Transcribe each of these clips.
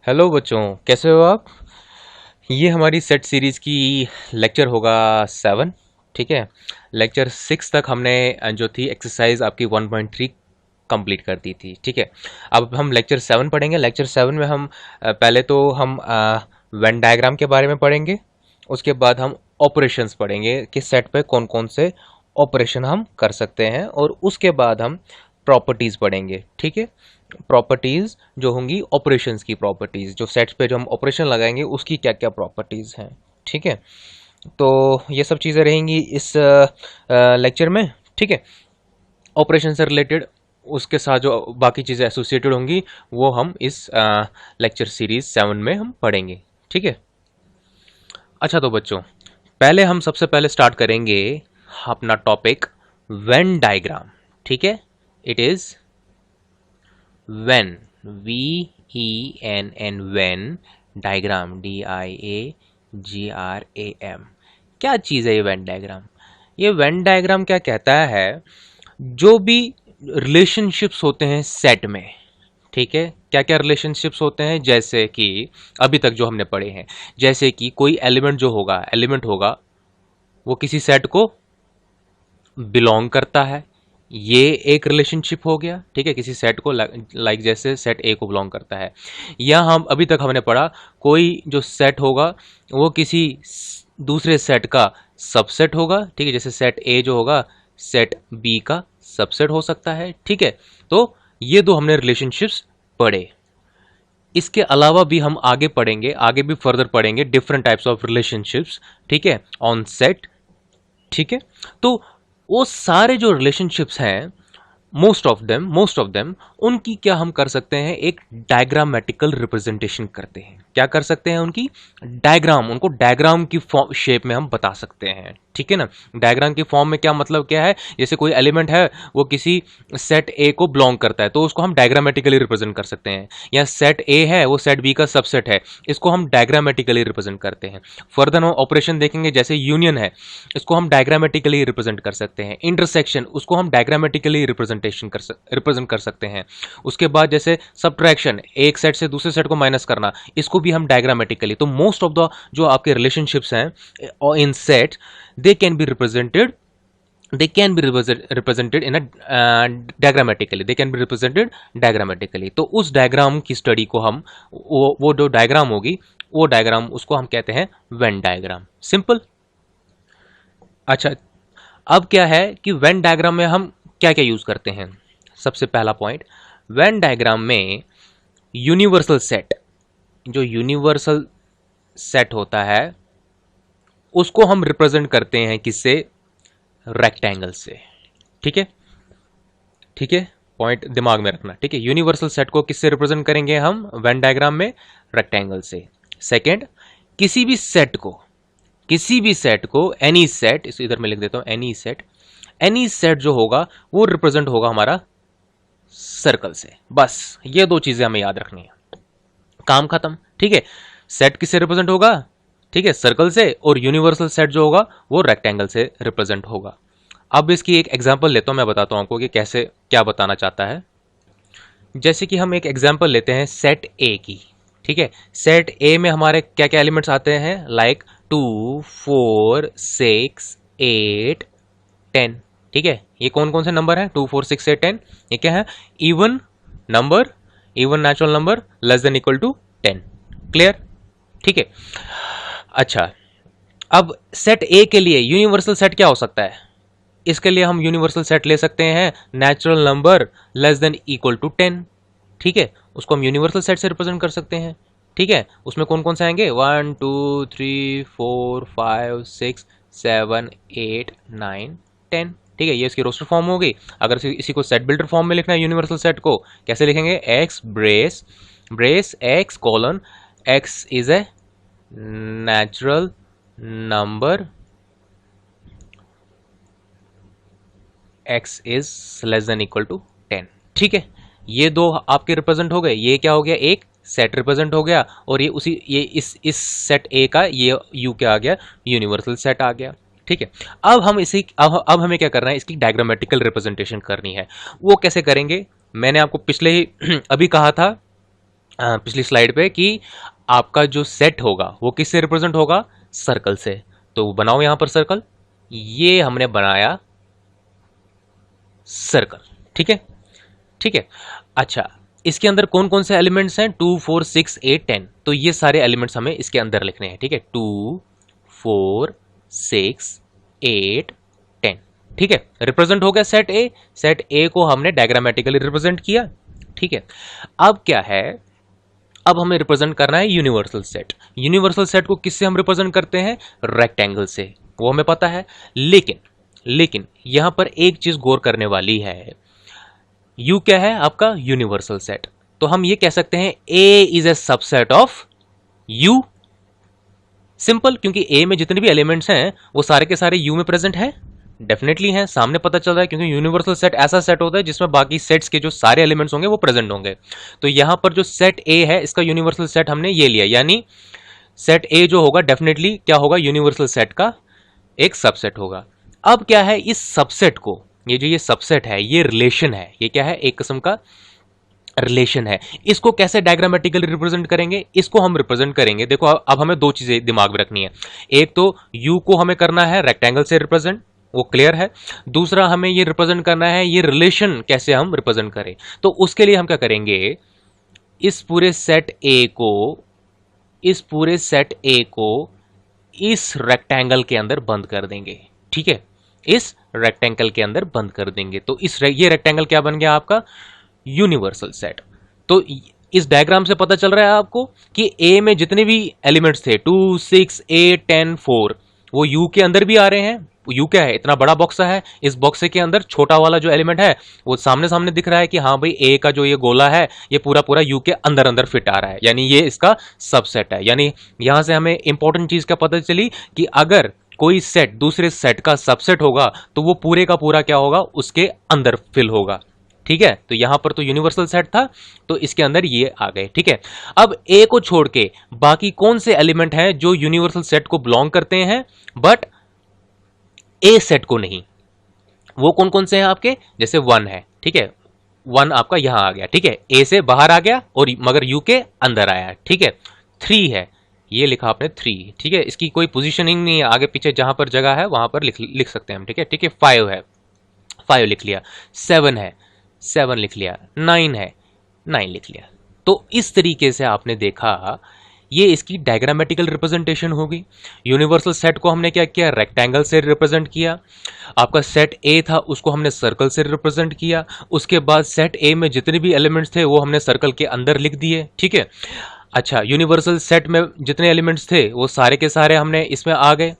Hello बच्चों, कैसे हो आप। ये हमारी सेट सीरीज़ की लेक्चर होगा 7। ठीक है। लेक्चर 6 तक हमने जो थी एक्सरसाइज आपकी 1.3 कंप्लीट कर दी थी। ठीक है। अब हम लेक्चर 7 पढ़ेंगे। लेक्चर 7 में हम पहले तो हम वेन डायग्राम के बारे में पढ़ेंगे। उसके बाद हम ऑपरेशंस पढ़ेंगे कि सेट पे कौन कौन से ऑपरेशन हम कर सकते हैं, और उसके बाद हम प्रॉपर्टीज़ पढ़ेंगे। ठीक है। प्रॉपर्टीज़ जो होंगी ऑपरेशंस की प्रॉपर्टीज़, जो सेट्स पे जो हम ऑपरेशन लगाएंगे उसकी क्या क्या प्रॉपर्टीज़ हैं। ठीक है। तो ये सब चीज़ें रहेंगी इस लेक्चर में। ठीक है। ऑपरेशन से रिलेटेड उसके साथ जो बाकी चीज़ें एसोसिएटेड होंगी वो हम इस लेक्चर सीरीज 7 में हम पढ़ेंगे। ठीक है। अच्छा तो बच्चों, पहले हम सबसे पहले स्टार्ट करेंगे अपना टॉपिक वेन डायग्राम। ठीक है। It is when, VENN, when diagram, DIAGRAM। क्या चीज़ है ये वेन डायग्राम। ये वेन डायग्राम क्या कहता है, जो भी रिलेशनशिप्स होते हैं सेट में। ठीक है। क्या क्या रिलेशनशिप्स होते हैं, जैसे कि अभी तक जो हमने पढ़े हैं, जैसे कि कोई एलिमेंट होगा वो किसी सेट को बिलोंग करता है, ये एक रिलेशनशिप हो गया। ठीक है। किसी सेट को लाइक जैसे सेट ए को बिलोंग करता है। या हम अभी तक हमने पढ़ा कोई जो सेट होगा वो किसी दूसरे सेट का सबसेट होगा। ठीक है। जैसे सेट ए जो होगा सेट बी का सबसेट हो सकता है। ठीक है। तो ये दो हमने रिलेशनशिप्स पढ़े। इसके अलावा भी हम आगे पढ़ेंगे, आगे भी फर्दर पढ़ेंगे डिफरेंट टाइप्स ऑफ रिलेशनशिप्स। ठीक है। On set. ठीक है। तो वो सारे जो रिलेशनशिप्स हैं, मोस्ट ऑफ देम उनकी क्या हम कर सकते हैं, एक डायग्रामेटिकल रिप्रेजेंटेशन करते हैं। क्या कर सकते हैं, उनकी डायग्राम, उनको डायग्राम की शेप में हम बता सकते हैं। ठीक है ना। डायग्राम की फॉर्म में क्या मतलब क्या है, जैसे कोई एलिमेंट है वो किसी सेट ए को बिलोंग करता है तो उसको हम डायग्रामेटिकली रिप्रेजेंट कर सकते हैं। या सेट ए है वो सेट बी का सबसेट है, इसको हम डायग्रामेटिकली रिप्रेजेंट करते हैं। फर्दर हम ऑपरेशन देखेंगे, जैसे यूनियन है इसको हम डायग्रामेटिकली रिप्रेजेंट कर सकते हैं। इंटरसेक्शन उसको हम डायग्रामेटिकली रिप्रेजेंट कर सकते हैं। उसके बाद जैसे सब्ट्रैक्शन, एक सेट से दूसरे सेट को माइनस करना, इसको भी हम डायग्रामेटिकली। तो मोस्ट ऑफ द जो आपके रिलेशनशिप्स हैं इन set, they can be represented in a diagrammatically, they can be represented diagrammatically। तो उस डायग्राम की स्टडी को हम वो जो डायग्राम होगी वो डायग्राम उसको हम कहते हैं वेन डायग्राम। सिंपल। अच्छा, अब क्या है कि वेन डायग्राम में हम क्या क्या यूज करते हैं। सबसे पहला पॉइंट, वेन डायग्राम में यूनिवर्सल सेट, जो यूनिवर्सल सेट होता है उसको हम रिप्रेजेंट करते हैं किससे, रेक्टेंगल से। ठीक है। ठीक है। पॉइंट दिमाग में रखना। ठीक है। यूनिवर्सल सेट को किससे रिप्रेजेंट करेंगे हम वेन डायग्राम में, रेक्टेंगल से। सेकेंड, किसी भी सेट को एनी सेट, इस इधर मैं लिख देता हूं एनी सेट जो होगा वो रिप्रेजेंट होगा हमारा सर्कल से। बस ये दो चीजें हमें याद रखनी है, काम खत्म। ठीक है। सेट किससे रिप्रेजेंट होगा, ठीक है, सर्कल से, और यूनिवर्सल सेट जो होगा वो रेक्टेंगल से रिप्रेजेंट होगा। अब इसकी एक एग्जांपल लेता हूं, मैं बताता हूं आपको कि कैसे क्या बताना चाहता है। जैसे कि हम एक एग्जांपल लेते हैं सेट ए की। ठीक है। सेट ए में हमारे क्या क्या एलिमेंट्स आते हैं, लाइक 2 4 6 8 10। ठीक है। ये कौन कौन से नंबर है, 2 4 6 8 10। ये क्या है, even number, even natural number less than equal to 10। Clear. ठीक है। अच्छा, अब सेट ए के लिए यूनिवर्सल सेट क्या हो सकता है, इसके लिए हम यूनिवर्सल सेट ले सकते हैं natural number less than equal to 10। ठीक है। उसको हम यूनिवर्सल सेट से रिप्रेजेंट कर सकते हैं। ठीक है। उसमें कौन कौन से आएंगे, 1 2 3 4 5 6 7 8 9 10। ठीक है। ये इसकी रोस्टर फॉर्म हो गई। अगर इसी को सेट बिल्डर फॉर्म में लिखना है यूनिवर्सल सेट को, कैसे लिखेंगे, x brace x colon, x is a natural number, x is less than equal to 10। ठीक है। ये दो आपके रिप्रेजेंट हो गए। ये क्या हो गया, एक सेट रिप्रेजेंट हो गया, और ये इस सेट ए का ये यू क्या आ गया, यूनिवर्सल सेट आ गया। ठीक है। अब हम अब हमें क्या करना है, इसकी डायग्रामेटिकल रिप्रेजेंटेशन करनी है। वो कैसे करेंगे, मैंने आपको पिछले ही अभी कहा था पिछली स्लाइड पे कि आपका जो सेट होगा वो किससे रिप्रेजेंट होगा, सर्कल से। तो बनाओ यहां पर सर्कल, ये हमने बनाया सर्कल, ठीक है, ठीक है। अच्छा, इसके अंदर कौन कौन से एलिमेंट्स हैं, 2 4 6 8 10, तो ये सारे एलिमेंट्स हमें इसके अंदर लिखने हैं, ठीक है, 2 4 6 8 10, ठीक है। रिप्रेजेंट हो गया सेट ए, सेट ए को हमने डायग्रामेटिकली रिप्रेजेंट किया, ठीक है। अब क्या है, अब हमें रिप्रेजेंट करना है यूनिवर्सल सेट। यूनिवर्सल सेट को किससे हम रिप्रेजेंट करते हैं, रेक्टेंगल से, वो हमें पता है। लेकिन यहां पर एक चीज गौर करने वाली है, यू क्या है आपका यूनिवर्सल सेट, तो हम ये कह सकते हैं A is a subset of U, simple, क्योंकि ए में जितने भी एलिमेंट्स हैं वो सारे के सारे यू में प्रेजेंट है, डेफिनेटली है, सामने पता चल रहा है, क्योंकि यूनिवर्सल सेट ऐसा सेट होता है जिसमें बाकी सेट्स के जो सारे एलिमेंट्स होंगे वो प्रेजेंट होंगे। तो यहां पर जो सेट ए है इसका यूनिवर्सल सेट हमने ये लिया, यानी सेट ए जो होगा डेफिनेटली क्या होगा, यूनिवर्सल सेट का एक सबसेट होगा। अब क्या है, इस सबसेट को, ये जो ये सबसेट है ये रिलेशन है, ये क्या है, एक किस्म का रिलेशन है। इसको कैसे डायग्रामेटिकली रिप्रेजेंट करेंगे, इसको हम रिप्रेजेंट करेंगे, देखो अब हमें दो चीजें दिमाग में रखनी है। एक तो यू को हमें करना है रेक्टेंगल से रिप्रेजेंट, वो क्लियर है। दूसरा हमें ये रिप्रेजेंट करना है ये रिलेशन कैसे हम रिप्रेजेंट करें, तो उसके लिए हम क्या करेंगे, इस पूरे सेट ए को, इस पूरे सेट ए को इस रेक्टेंगल के अंदर बंद कर देंगे, ठीक है, इस रेक्टेंगल के अंदर बंद कर देंगे। तो ये रेक्टेंगल क्या बन गया आपका, यूनिवर्सल सेट। तो इस डायग्राम से पता चल रहा है आपको कि ए में जितने भी एलिमेंट्स थे 2 6 8 10 4 वो यू के अंदर भी आ रहे हैं। यू क्या है, इतना बड़ा बॉक्स है, इस बॉक्स के अंदर छोटा वाला जो एलिमेंट है वो सामने सामने दिख रहा है कि हाँ भाई ए का जो ये गोला है ये पूरा पूरा यू के अंदर अंदर फिट आ रहा है, यानी ये इसका सबसेट है। यानी यहां से हमें इंपॉर्टेंट चीज क्या पता चली कि अगर कोई सेट दूसरे सेट का सबसेट होगा तो वो पूरे का पूरा क्या होगा, उसके अंदर फिल होगा, ठीक है। तो यहां पर तो यूनिवर्सल सेट था तो इसके अंदर ये आ गए, ठीक है। अब ए को छोड़ के बाकी कौन से एलिमेंट हैं जो यूनिवर्सल सेट को बिलोंग करते हैं बट ए सेट को नहीं, वो कौन कौन से हैं आपके, जैसे 1 है, ठीक है, 1 आपका यहां आ गया, ठीक है, ए से बाहर आ गया और मगर यू के अंदर आया, ठीक है। 3 है, ये लिखा आपने 3, ठीक है, इसकी कोई पोजीशनिंग नहीं है, आगे पीछे जहां पर जगह है वहां पर लिख सकते हैं हम, ठीक है, ठीक है। 5 है, 5 लिख लिया। 7 है, 7 लिख लिया। 9 है, 9 लिख लिया। तो इस तरीके से आपने देखा ये इसकी डायग्रामेटिकल रिप्रेजेंटेशन होगी। यूनिवर्सल सेट को हमने क्या किया, रेक्टेंगल से रिप्रेजेंट किया। आपका सेट ए था उसको हमने सर्कल से रिप्रेजेंट किया। उसके बाद सेट ए में जितने भी एलिमेंट्स थे वो हमने सर्कल के अंदर लिख दिए, ठीक है। अच्छा, यूनिवर्सल सेट में जितने एलिमेंट्स थे वो सारे के सारे हमने इसमें आ गए,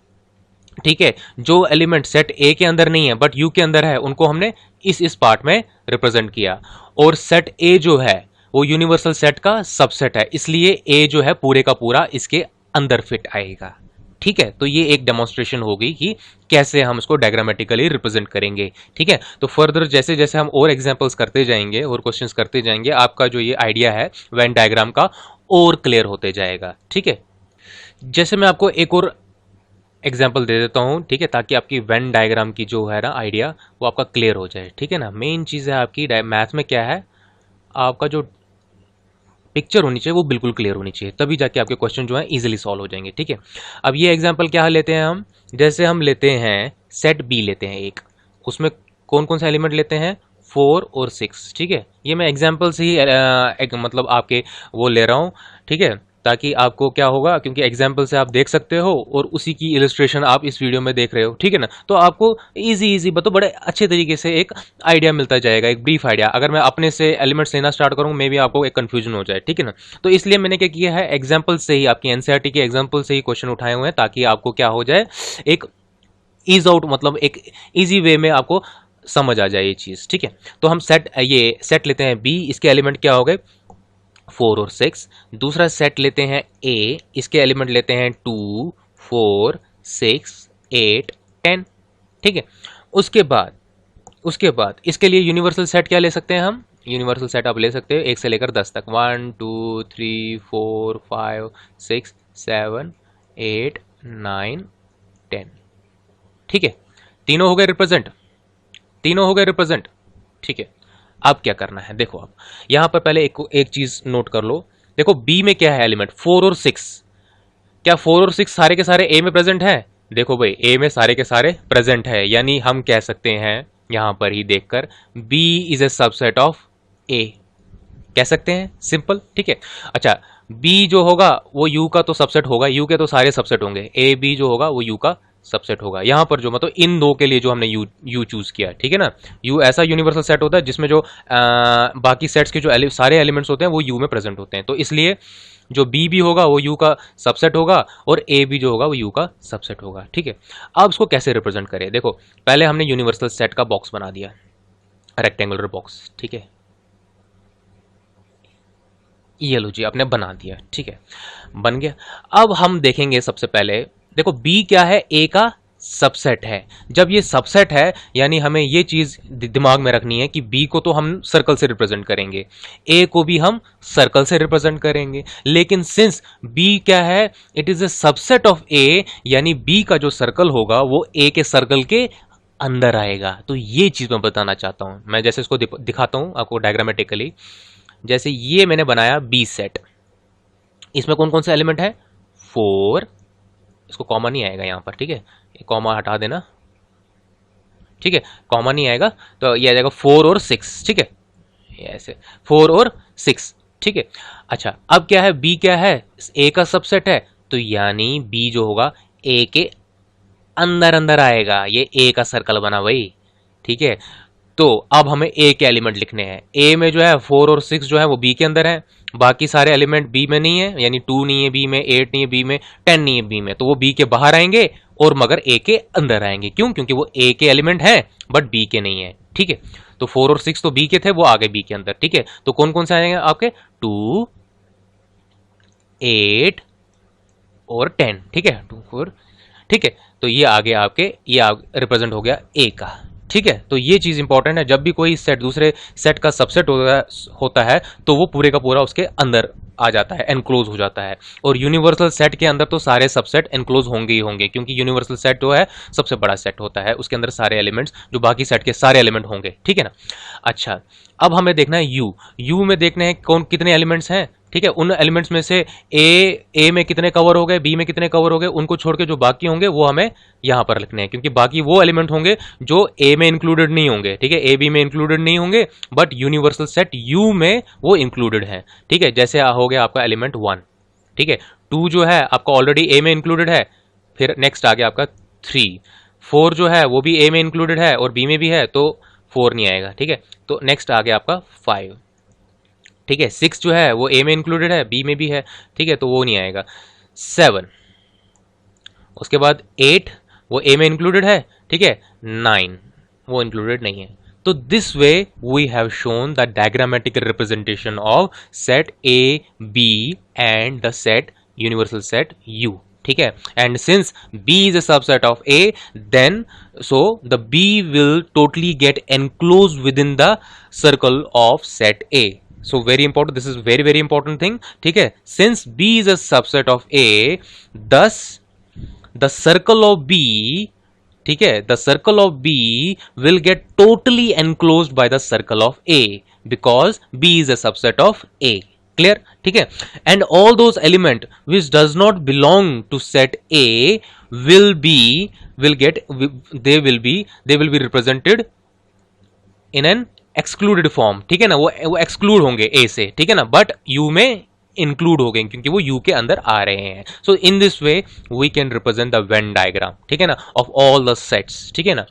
ठीक है। जो एलिमेंट सेट ए के अंदर नहीं है बट यू के अंदर है उनको हमने इस पार्ट में रिप्रेजेंट किया। और सेट ए जो है वो यूनिवर्सल सेट का सबसेट है, इसलिए ए जो है पूरे का पूरा इसके अंदर फिट आएगा, ठीक है। तो ये एक डेमोन्स्ट्रेशन होगी कि कैसे हम इसको डायग्रामेटिकली रिप्रेजेंट करेंगे, ठीक है। तो फर्दर जैसे जैसे हम और एग्जांपल्स करते जाएंगे और क्वेश्चंस करते जाएंगे आपका जो ये आइडिया है वेन डायग्राम का और क्लियर होते जाएगा, ठीक है। जैसे मैं आपको एक और एग्जाम्पल दे देता हूँ, ठीक है, ताकि आपकी वेन डायग्राम की जो है ना आइडिया वो आपका क्लियर हो जाए, ठीक है ना। मेन चीज़ है आपकी मैथ में क्या है, आपका जो पिक्चर होनी चाहिए वो बिल्कुल क्लियर होनी चाहिए, तभी जाके आपके क्वेश्चन जो है इजीली सॉल्व हो जाएंगे, ठीक है। अब ये एग्जांपल क्या लेते हैं हम, जैसे हम लेते हैं सेट बी लेते हैं एक, उसमें कौन कौन सा एलिमेंट लेते हैं, 4 और 6, ठीक है। ये मैं एग्जाम्पल से ही एक मतलब आपके वो ले रहा हूँ, ठीक है, ताकि आपको क्या होगा, क्योंकि एग्जाम्पल से आप देख सकते हो और उसी की इलस्ट्रेशन आप इस वीडियो में देख रहे हो, ठीक है ना। तो आपको इजी मतलब बड़े अच्छे तरीके से एक आइडिया मिलता जाएगा, एक ब्रीफ आइडिया। अगर मैं अपने से एलिमेंट्स लेना स्टार्ट करूँ मे बी आपको एक कन्फ्यूजन हो जाए, ठीक है ना। तो इसलिए मैंने क्या किया है, एग्जाम्पल से ही आपकी एनसीईआरटी के एग्जाम्पल से ही क्वेश्चन उठाए हुए हैं, ताकि आपको क्या हो जाए, एक ईज आउट मतलब एक ईजी वे में आपको समझ आ जाए ये चीज़, ठीक है। तो हम ये सेट लेते हैं बी, इसके एलिमेंट क्या हो गए, 4 और 6। दूसरा सेट लेते हैं ए, इसके एलिमेंट लेते हैं 2 4 6 8 10, ठीक है। उसके बाद इसके लिए यूनिवर्सल सेट क्या ले सकते हैं हम, यूनिवर्सल सेट आप ले सकते हो 1 से लेकर 10 तक, 1 2 3 4 5 6 7 8 9 10, ठीक है। तीनों हो गए रिप्रेजेंट, तीनों हो गए रिप्रेजेंट, ठीक है। अब क्या करना है, देखो आप यहां पर पहले एक चीज नोट कर लो देखो बी में क्या है एलिमेंट 4 और 6, क्या 4 और 6 सारे के सारे ए में प्रेजेंट है? देखो भाई ए में सारे के सारे प्रेजेंट है, यानी हम कह सकते हैं यहां पर ही देखकर B is a subset of A, कह सकते हैं, सिंपल, ठीक है। अच्छा बी जो होगा वो यू का तो सबसेट होगा, यू के तो सारे सबसेट होंगे, ए बी जो होगा वो यू का सबसेट होगा। यहां पर जो मतलब इन दो के लिए जो हमने यू चूज किया, ठीक है ना, यू ऐसा यूनिवर्सल सेट होता है जिसमें जो बाकी सेट्स के जो सारे एलिमेंट्स होते हैं वो यू में प्रेजेंट होते हैं, तो इसलिए जो बी भी होगा वो यू का सबसेट होगा और ए भी जो होगा वो यू का सबसेट होगा, ठीक है। अब इसको कैसे रिप्रेजेंट करें, देखो पहले हमने यूनिवर्सल सेट का बॉक्स बना दिया, रेक्टेंगुलर बॉक्स, ठीक है, ये लो जी आपने बना दिया, ठीक है, बन गया। अब हम देखेंगे सबसे पहले, देखो बी क्या है, ए का सबसेट है। जब ये सबसेट है यानी हमें ये चीज दिमाग में रखनी है कि बी को तो हम सर्कल से रिप्रेजेंट करेंगे, ए को भी हम सर्कल से रिप्रेजेंट करेंगे, लेकिन सिंस बी क्या है, it is a subset of A, यानी बी का जो सर्कल होगा वो ए के सर्कल के अंदर आएगा। तो ये चीज मैं बताना चाहता हूं, मैं जैसे इसको दिखाता हूं आपको डायग्रामेटिकली। जैसे ये मैंने बनाया बी सेट, इसमें कौन कौन से एलिमेंट है, 4, इसको कॉमा नहीं आएगा यहां पर, ठीक है, कॉमा हटा देना, ठीक है, कॉमा नहीं आएगा, तो ये आ जाएगा 4 और 6, ठीक है, ऐसे 4 और 6, ठीक है। अच्छा अब क्या है, बी क्या है, ए का सबसेट है, तो यानी बी जो होगा ए के अंदर अंदर आएगा, ये ए का सर्कल बना भाई, ठीक है। तो अब हमें ए के एलिमेंट लिखने हैं, ए में जो है 4 और 6 जो है वो बी के अंदर है, बाकी सारे एलिमेंट बी में नहीं है, यानी 2 नहीं है बी में, 8 नहीं है बी में, 10 नहीं है बी में, तो वो बी के बाहर आएंगे और मगर ए के अंदर आएंगे, क्यों, क्योंकि वो ए के एलिमेंट है बट बी के नहीं है, ठीक है। तो 4 और 6 तो बी के थे, वो आ गए बी के अंदर, ठीक है। तो कौन कौन से आएंगे आपके, 2, 8 और 10, ठीक है, 2 4, ठीक है। तो ये आगे आपके ये रिप्रेजेंट हो गया ए का, ठीक है। तो ये चीज इंपॉर्टेंट है, जब भी कोई सेट दूसरे सेट का सबसेट होता है तो वो पूरे का पूरा उसके अंदर आ जाता है, एनक्लोज हो जाता है। और यूनिवर्सल सेट के अंदर तो सारे सबसेट एनक्लोज होंगे ही होंगे, क्योंकि यूनिवर्सल सेट जो है सबसे बड़ा सेट होता है, उसके अंदर सारे एलिमेंट्स जो बाकी सेट के सारे एलिमेंट होंगे, ठीक है ना। अच्छा अब हमें देखना है यू में देखना है कौन कितने एलिमेंट्स हैं, ठीक है। उन एलिमेंट्स में से ए में कितने कवर हो गए, बी में कितने कवर हो गए, उनको छोड़ के जो बाकी होंगे वो हमें यहां पर लिखने हैं, क्योंकि बाकी वो एलिमेंट होंगे जो ए में इंक्लूडेड नहीं होंगे, ठीक है, ए बी में इंक्लूडेड नहीं होंगे, बट यूनिवर्सल सेट यू में वो इंक्लूडेड है, ठीक है। जैसे हो गया आपका एलिमेंट 1, ठीक है, 2 जो है आपका ऑलरेडी ए में इंक्लूडेड है, फिर नेक्स्ट आ गया आपका 3, 4 जो है वो भी ए में इंक्लूडेड है और बी में भी है, तो 4 नहीं आएगा, ठीक है। तो नेक्स्ट आ गया आपका 5, ठीक है, 6 जो है वो ए में इंक्लूडेड है, बी में भी है, ठीक है, तो वो नहीं आएगा। 7, उसके बाद 8 वो ए में इंक्लूडेड है, ठीक है, 9 वो इंक्लूडेड नहीं है। तो this way we have shown the diagrammatic representation of set A B and the set universal set U, ठीक है। And since B is a subset of A, then so the B will totally get enclosed within the circle of set A. So very important, this is very important thing, ठीक है। Since B is a subset of A, thus the circle of B, ठीक है, the circle of B will get totally enclosed by the circle of A because B is a subset of A. Clear, ठीक है। And all those element which does not belong to set A will be represented in an excluded form, ठीक है ना, वो exclude होंगे ए से, ठीक है ना, बट यू में इंक्लूड हो गए क्योंकि वो यू के अंदर आ रहे हैं। So in this way we can represent the Venn diagram, ठीक है ना, ऑफ ऑल द सेट्स, ठीक है ना।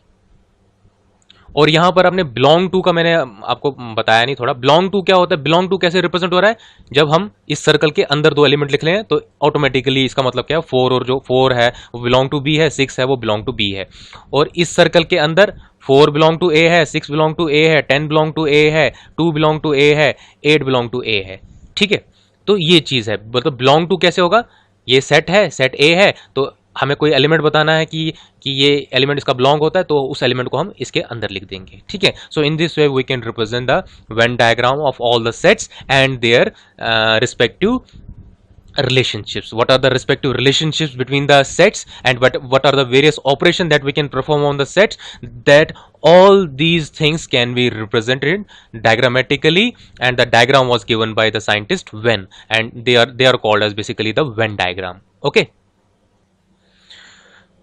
और यहां पर आपने बिलोंग टू का मैंने आपको बताया नहीं थोड़ा, बिलोंग टू क्या होता है, बिलोंग टू कैसे रिप्रेजेंट हो रहा है, जब हम इस सर्कल के अंदर 2 एलिमेंट लिख लें तो ऑटोमेटिकली इसका मतलब क्या है, 4 और जो 4 है वो बिलोंग टू बी है, 6 है वो बिलोंग टू बी है। और इस सर्कल के अंदर 4 बिलोंग टू ए है, 6 बिलोंग टू ए है, 10 बिलोंग टू ए है, 2 बिलोंग टू ए है, 8 बिलोंग टू ए है, ठीक है। तो ये चीज है, मतलब बिलोंग टू कैसे होगा, ये सेट है, सेट ए है, तो हमें कोई एलिमेंट बताना है कि ये एलिमेंट इसका बिलोंग होता है, तो उस एलिमेंट को हम इसके अंदर लिख देंगे, ठीक है। So in this way we can represent the Venn diagram of all the sets and their respective relationships. What are the respective relationships between the sets, and what are the various operations that we can perform on the sets? That all these things can be represented diagrammatically, and the diagram was given by the scientist Venn, and they are called as basically the Venn diagram. Okay.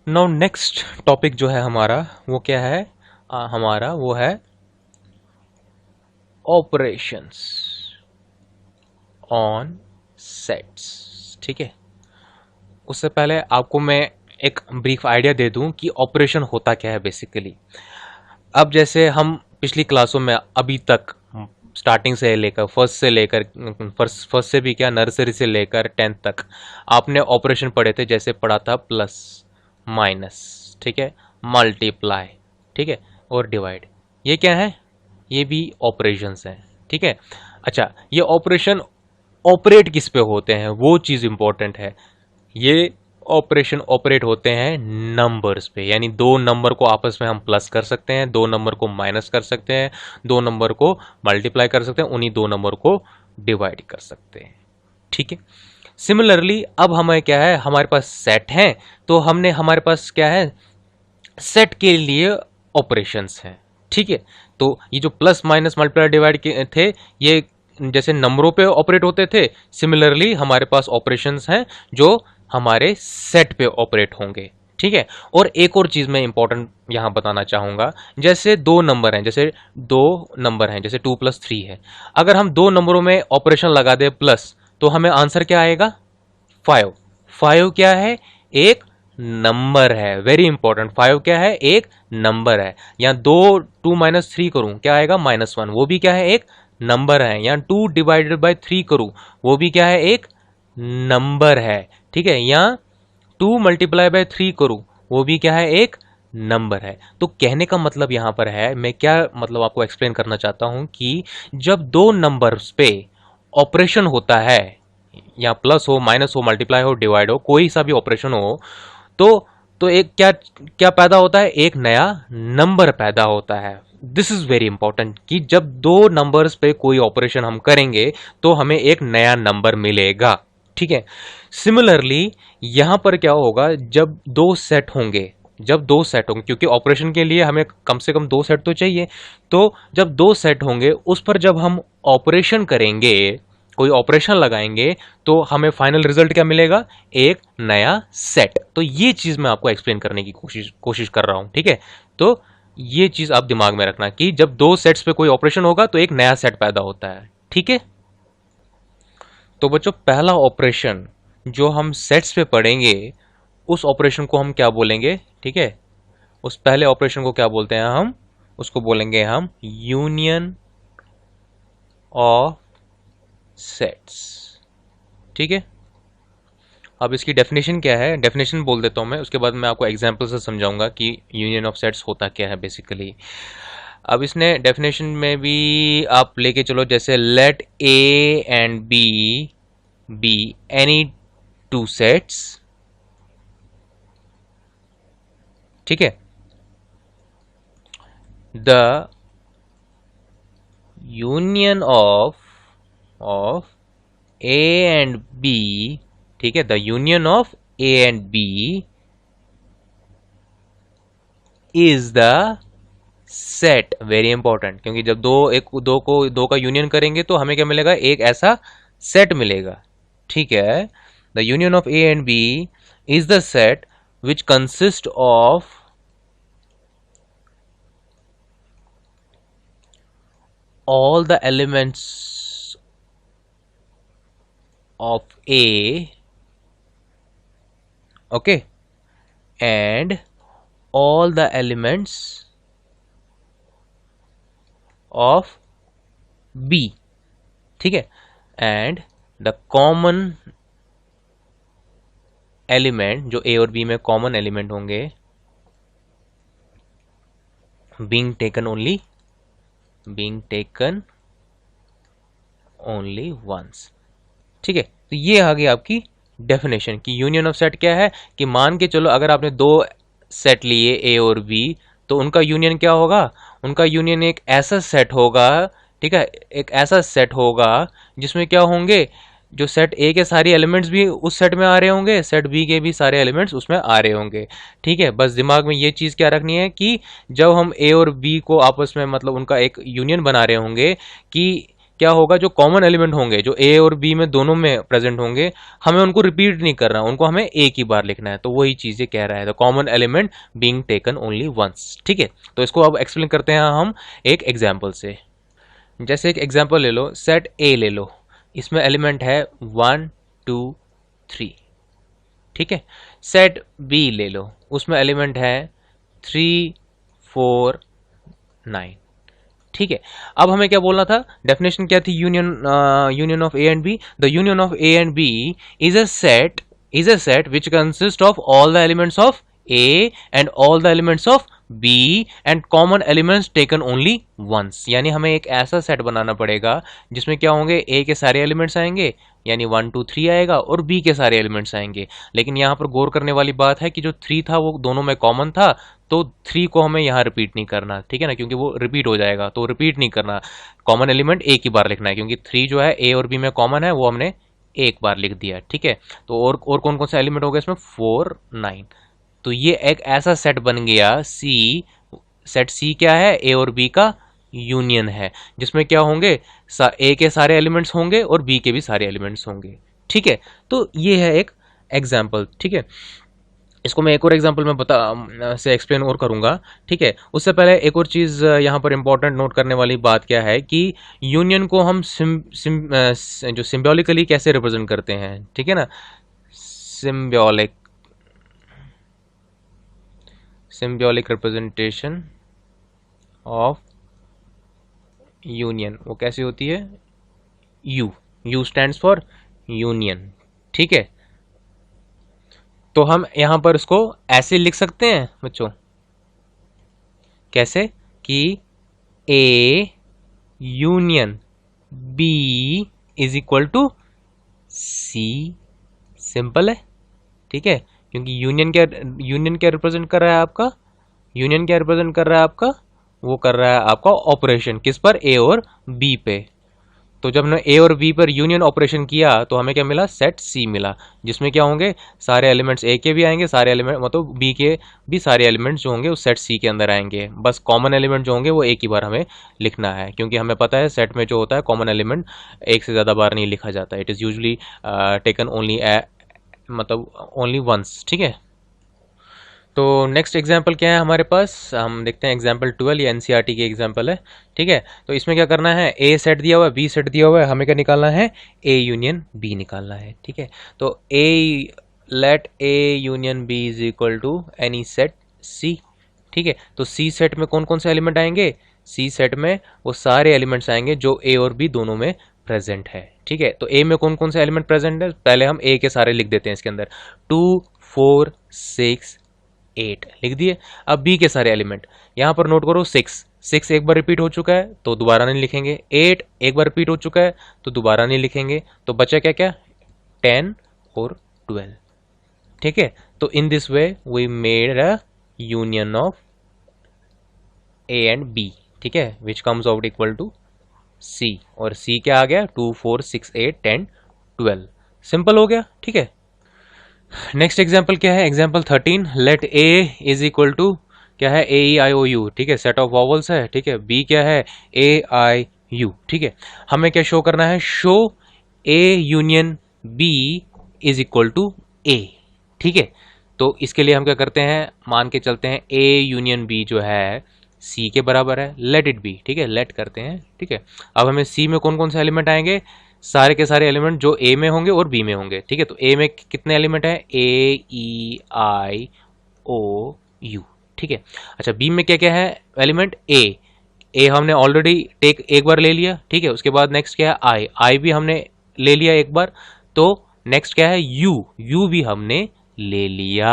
Now next topic जो है हमारा वो क्या है? हमारा वो है operations on sets. ठीक है, उससे पहले आपको मैं एक ब्रीफ आइडिया दे दूं कि ऑपरेशन होता क्या है बेसिकली. अब जैसे हम पिछली क्लासों में अभी तक स्टार्टिंग से लेकर फर्स्ट से भी क्या, नर्सरी से लेकर 10th तक आपने ऑपरेशन पढ़े थे. जैसे पढ़ा था प्लस, माइनस, ठीक है, मल्टीप्लाई, ठीक है, और डिवाइड. ये क्या है? ये भी ऑपरेशंस हैं. ठीक है. अच्छा, ये ऑपरेशन ऑपरेट किस पे होते हैं वो चीज़ इंपॉर्टेंट है. ये ऑपरेशन ऑपरेट होते हैं नंबर्स पे, यानी दो नंबर को आपस में हम प्लस कर सकते हैं, दो नंबर को माइनस कर सकते हैं, दो नंबर को मल्टीप्लाई कर सकते हैं, उन्हीं दो नंबर को डिवाइड कर सकते हैं. ठीक है. सिमिलरली अब हमें क्या है, हमारे पास सेट है, तो हमारे पास क्या है, सेट के लिए ऑपरेशंस हैं. ठीक है. तो ये जो प्लस माइनस मल्टीप्लाई डिवाइड के थे, ये जैसे नंबरों पे ऑपरेट होते थे, सिमिलरली हमारे पास ऑपरेशंस हैं जो हमारे सेट पे ऑपरेट होंगे. ठीक है. और एक और चीज़ मैं इंपॉर्टेंट यहाँ बताना चाहूँगा. जैसे दो नंबर हैं, जैसे 2 + 3 है. अगर हम दो नंबरों में ऑपरेशन लगा दें प्लस, तो हमें आंसर क्या आएगा? 5. 5 क्या है? एक नंबर है. Very important. 5 क्या है? एक नंबर है. यहाँ 2 - 3 करूँ, क्या आएगा? -1. वो भी क्या है? एक नंबर है. यहाँ 2 ÷ 3 करूँ, वो भी क्या है? एक नंबर है. ठीक है. यहाँ 2 × 3 करूँ, वो भी क्या है? एक नंबर है. तो कहने का मतलब यहाँ पर है, मैं क्या मतलब आपको एक्सप्लेन करना चाहता हूँ कि जब दो नंबर्स पे ऑपरेशन होता है, या प्लस हो, माइनस हो, मल्टीप्लाई हो, डिवाइड हो, कोई सा भी ऑपरेशन हो, तो एक क्या क्या पैदा होता है? एक नया नंबर पैदा होता है. दिस इज वेरी इंपॉर्टेंट कि जब दो नंबर्स पे कोई ऑपरेशन हम करेंगे तो हमें एक नया नंबर मिलेगा. ठीक है. सिमिलरली यहां पर क्या होगा, जब दो सेट होंगे, क्योंकि ऑपरेशन के लिए हमें कम से कम दो सेट तो चाहिए. तो जब दो सेट होंगे, उस पर जब हम ऑपरेशन करेंगे, कोई ऑपरेशन लगाएंगे, तो हमें फाइनल रिजल्ट क्या मिलेगा? एक नया सेट. तो ये चीज मैं आपको एक्सप्लेन करने की कोशिश कर रहा हूं. ठीक है. तो ये चीज आप दिमाग में रखना कि जब दो सेट्स पे कोई ऑपरेशन होगा तो एक नया सेट पैदा होता है. ठीक है. तो बच्चों, पहला ऑपरेशन जो हम सेट्स पे पढ़ेंगे, उस ऑपरेशन को हम क्या बोलेंगे? ठीक है. उस पहले ऑपरेशन को क्या बोलते हैं हम? उसको बोलेंगे हम यूनियन ऑफ सेट्स. ठीक है. अब इसकी डेफिनेशन क्या है, डेफिनेशन बोल देता हूं मैं, उसके बाद मैं आपको एग्जांपल से समझाऊंगा कि यूनियन ऑफ सेट्स होता क्या है बेसिकली. अब इसने डेफिनेशन में भी आप लेके चलो, जैसे let A and B any two sets. ठीक है. The union of A and B, ठीक है, the union of A and B is the set. Very important, क्योंकि जब दो का यूनियन करेंगे तो हमें क्या मिलेगा? एक ऐसा सेट मिलेगा. ठीक है. The union of A and B is the set which consist of all the elements of A, okay, and all the elements of B. ठीक है. and the common element, जो A और B में common element होंगे, being taken only once. ठीक है. तो ये आ गई आपकी डेफिनेशन कि यूनियन ऑफ सेट क्या है. कि मान के चलो, अगर आपने दो सेट लिए ए और बी, तो उनका यूनियन क्या होगा? उनका यूनियन एक ऐसा सेट होगा. ठीक है. एक ऐसा सेट होगा जिसमें क्या होंगे? जो सेट ए के सारे एलिमेंट्स भी उस सेट में आ रहे होंगे, सेट बी के भी सारे एलिमेंट्स उसमें आ रहे होंगे। ठीक है, बस दिमाग में ये चीज़ क्या रखनी है कि जब हम ए और बी को आपस में मतलब उनका एक यूनियन बना रहे होंगे कि क्या होगा, जो कॉमन एलिमेंट होंगे जो ए और बी में दोनों में प्रेजेंट होंगे, हमें उनको रिपीट नहीं करना, उनको हमें एक ही बार लिखना है। तो वही चीज़ें कह रहा है, the common element being taken only once. ठीक है, तो इसको अब एक्सप्लेन करते हैं हम एक एग्जाम्पल से। जैसे एक एग्जाम्पल ले लो, सेट ए ले लो, इसमें एलिमेंट है 1 2 3। ठीक है, सेट बी ले लो, उसमें एलिमेंट है 3 4 9। ठीक है, अब हमें क्या बोलना था, डेफिनेशन क्या थी, union of A and B. The union of A and B is a set which consist of all the elements of A and all the elements of B and common elements taken only once. यानी हमें एक ऐसा set बनाना पड़ेगा जिसमें क्या होंगे, ए के सारे एलिमेंट्स आएंगे, यानी 1 2 3 आएगा, और बी के सारे एलिमेंट्स आएंगे। लेकिन यहाँ पर गौर करने वाली बात है कि जो 3 था वो दोनों में कॉमन था, तो 3 को हमें यहाँ रिपीट नहीं करना। ठीक है ना, क्योंकि वो रिपीट हो जाएगा, तो रिपीट नहीं करना, कॉमन एलिमेंट एक ही बार लिखना है, क्योंकि 3 जो है ए और बी में कॉमन है, वो हमने एक बार लिख दिया। ठीक है, तो और कौन कौन सा एलिमेंट हो गया इसमें, 4 9। तो ये एक ऐसा सेट बन गया सी। सेट सी क्या है, ए और बी का यूनियन है, जिसमें क्या होंगे, ए के सारे एलिमेंट्स होंगे और बी के भी सारे एलिमेंट्स होंगे। ठीक है, तो ये है एक एग्जाम्पल। ठीक है, इसको मैं एक और एग्जांपल में बता से एक्सप्लेन और करूंगा। ठीक है, उससे पहले एक और चीज़ यहाँ पर इंपॉर्टेंट नोट करने वाली बात क्या है कि यूनियन को हम जो सिम्बॉलिकली कैसे रिप्रेजेंट करते हैं। ठीक है ना, सिम्बॉलिक रिप्रेजेंटेशन ऑफ यूनियन वो कैसी होती है, यू स्टैंड्स फॉर यूनियन। ठीक है, तो हम यहां पर इसको ऐसे लिख सकते हैं बच्चों, कैसे कि A union B is equal to C. Simple है। ठीक है, क्योंकि यूनियन क्या रिप्रेजेंट कर रहा है आपका, यूनियन क्या रिप्रेजेंट कर रहा है आपका, वो कर रहा है आपका ऑपरेशन किस पर, ए और बी पे। तो जब हमने ए और बी पर यूनियन ऑपरेशन किया तो हमें क्या मिला, सेट सी मिला, जिसमें क्या होंगे, सारे एलिमेंट्स ए के भी आएंगे, सारे एलिमेंट मतलब बी के भी सारे एलिमेंट्स जो होंगे उस सेट सी के अंदर आएंगे। बस कॉमन एलिमेंट जो होंगे वो एक ही बार हमें लिखना है, क्योंकि हमें पता है सेट में जो होता है कॉमन एलिमेंट एक से ज़्यादा बार नहीं लिखा जाता, it is usually taken only मतलब ओनली वंस। ठीक है, तो नेक्स्ट एग्जाम्पल क्या है हमारे पास, हम देखते हैं एग्जाम्पल 12, ये एनसीईआरटी की एग्जाम्पल है। ठीक है, तो इसमें क्या करना है, ए सेट दिया हुआ है, बी सेट दिया हुआ है, हमें क्या निकालना है, ए यूनियन बी निकालना है। ठीक है, तो let A union B is equal to any set C. ठीक है, तो सी सेट में कौन कौन से एलिमेंट आएंगे, सी सेट में वो सारे एलिमेंट्स आएंगे जो ए और बी दोनों में प्रेजेंट है। ठीक है, तो ए में कौन कौन से एलिमेंट प्रेजेंट है, पहले हम ए के सारे लिख देते हैं इसके अंदर, 2 4 6 8 लिख दिए। अब बी के सारे एलिमेंट यहां पर नोट करो, 6 एक बार रिपीट हो चुका है तो दोबारा नहीं लिखेंगे, 8 एक बार रिपीट हो चुका है तो दोबारा नहीं लिखेंगे, तो बचा क्या क्या, 10 और 12। ठीक है, तो in this way we made a union of A and B. ठीक है, which comes out equal to C, और सी क्या आ गया, 2 4 6 8 10 12। सिंपल हो गया। ठीक है, नेक्स्ट एग्जाम्पल क्या है, example 13, let A is equal to क्या है, ए ई आई ओ यू। ठीक है, सेट ऑफ वॉवल्स है। ठीक है, बी क्या है, ए आई यू। ठीक है, हमें क्या शो करना है, show A union B is equal to A. ठीक है, तो इसके लिए हम क्या करते हैं, मान के चलते हैं ए यूनियन बी जो है सी के बराबर है, लेट इट बी। ठीक है, लेट करते हैं। ठीक है, अब हमें सी में कौन कौन से एलिमेंट आएंगे, सारे के सारे एलिमेंट जो ए में होंगे और बी में होंगे। ठीक है, तो ए में कितने एलिमेंट है, ए ई आई ओ यू। ठीक है, अच्छा बी में क्या क्या है एलिमेंट, ए हमने ऑलरेडी एक बार ले लिया। ठीक है, उसके बाद नेक्स्ट क्या है, आई भी हमने ले लिया एक बार, तो नेक्स्ट क्या है, यू भी हमने ले लिया।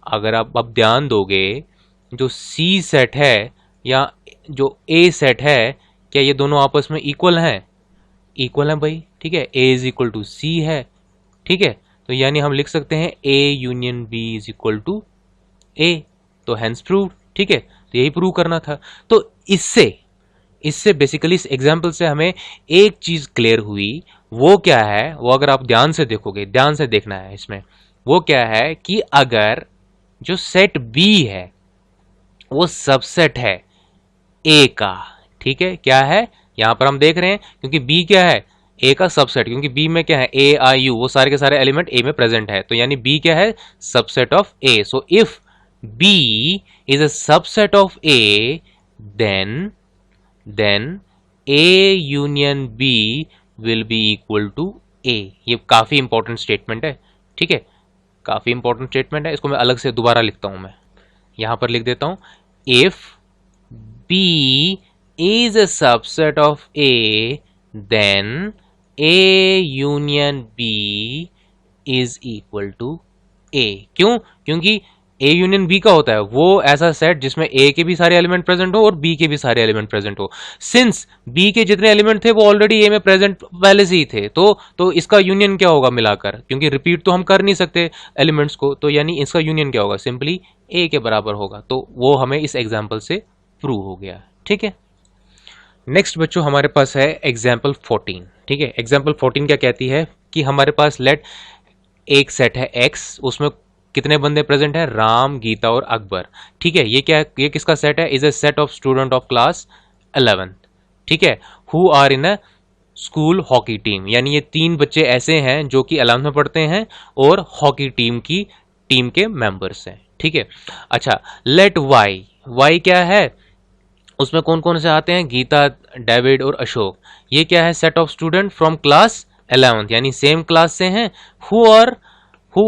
अगर आप अब ध्यान दोगे, जो सी सेट है या जो ए सेट है, क्या ये दोनों आपस में इक्वल हैं, इक्वल है भाई। ठीक है, A is equal to C है। ठीक है, तो यानी हम लिख सकते हैं A union B is equal to A, तो हेंस प्रूव। ठीक है, तो यही प्रूव करना था। तो इससे बेसिकली इस एग्जाम्पल से हमें एक चीज क्लियर हुई, वो क्या है, वो अगर आप ध्यान से देखोगे, ध्यान से देखना है इसमें, वो क्या है कि अगर जो सेट बी है वो सबसेट है ए का, ठीक है, क्या है यहां पर हम देख रहे हैं, क्योंकि बी क्या है, ए का सबसेट, क्योंकि बी में क्या है ए आई यू, वो सारे के सारे एलिमेंट ए में प्रेजेंट है, तो यानी बी क्या है, subset of A. So if B is a subset of A, then A union B will be equal to A. ये काफी इंपॉर्टेंट स्टेटमेंट है, ठीक है, काफी इंपॉर्टेंट स्टेटमेंट है। इसको मैं अलग से दोबारा लिखता हूं, मैं यहां पर लिख देता हूं, if B is a subset of A, then A union B is equal to A। क्यों? क्योंकि A यूनियन B का होता है वो ऐसा सेट जिसमें A के भी सारे एलिमेंट प्रेजेंट हो और B के भी सारे एलिमेंट प्रेजेंट हो। सिंस B के जितने एलिमेंट थे वो ऑलरेडी A में प्रेजेंट पहले से ही थे, तो इसका यूनियन क्या होगा मिलाकर, क्योंकि रिपीट तो हम कर नहीं सकते एलिमेंट्स को, तो यानी इसका यूनियन क्या होगा, सिंपली A के बराबर होगा। तो वो हमें इस एग्जाम्पल से प्रूव हो गया, ठीक है। नेक्स्ट बच्चों हमारे पास है एग्जाम्पल 14, ठीक है। एग्जाम्पल 14 क्या कहती है कि हमारे पास लेट एक सेट है एक्स, उसमें कितने बंदे प्रेजेंट है, राम, गीता और अकबर, ठीक है। ये क्या है, ये किसका सेट है, is a set of student of class 11th, ठीक है, who are in a school hockey team, यानी ये तीन बच्चे ऐसे हैं जो कि 11th में पढ़ते हैं और हॉकी टीम के मेंबर्स हैं, ठीक है। अच्छा, लेट वाई क्या है, उसमें कौन कौन से आते हैं, गीता, डेविड और अशोक, ये क्या है, set of student from class 11th, यानी सेम क्लास से हैं, who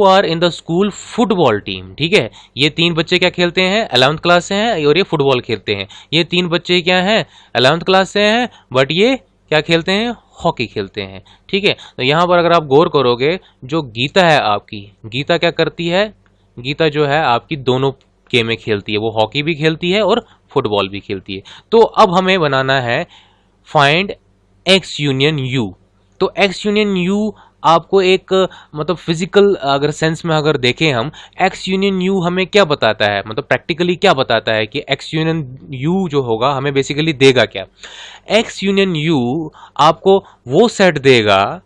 are in the school football team, ठीक है। ये तीन बच्चे क्या खेलते हैं, 11th क्लास से हैं और ये फुटबॉल खेलते हैं। ये तीन बच्चे क्या हैं, 11th क्लास से हैं, बट ये क्या खेलते हैं, हॉकी खेलते हैं, ठीक है। तो यहां पर अगर आप गौर करोगे, जो गीता है आपकी, गीता क्या करती है, गीता जो है आपकी दोनों गेमें खेलती है, वो हॉकी भी खेलती है और फुटबॉल भी खेलती है। तो अब हमें बनाना है फाइंड एक्स यूनियन यू। तो एक्स यूनियन यू आपको एक मतलब फिजिकल अगर सेंस में अगर देखें हम, एक्स यूनियन यू हमें क्या बताता है, मतलब प्रैक्टिकली क्या बताता है कि एक्स यूनियन यू जो होगा हमें बेसिकली देगा क्या, एक्स यूनियन यू आपको वो सेट देगा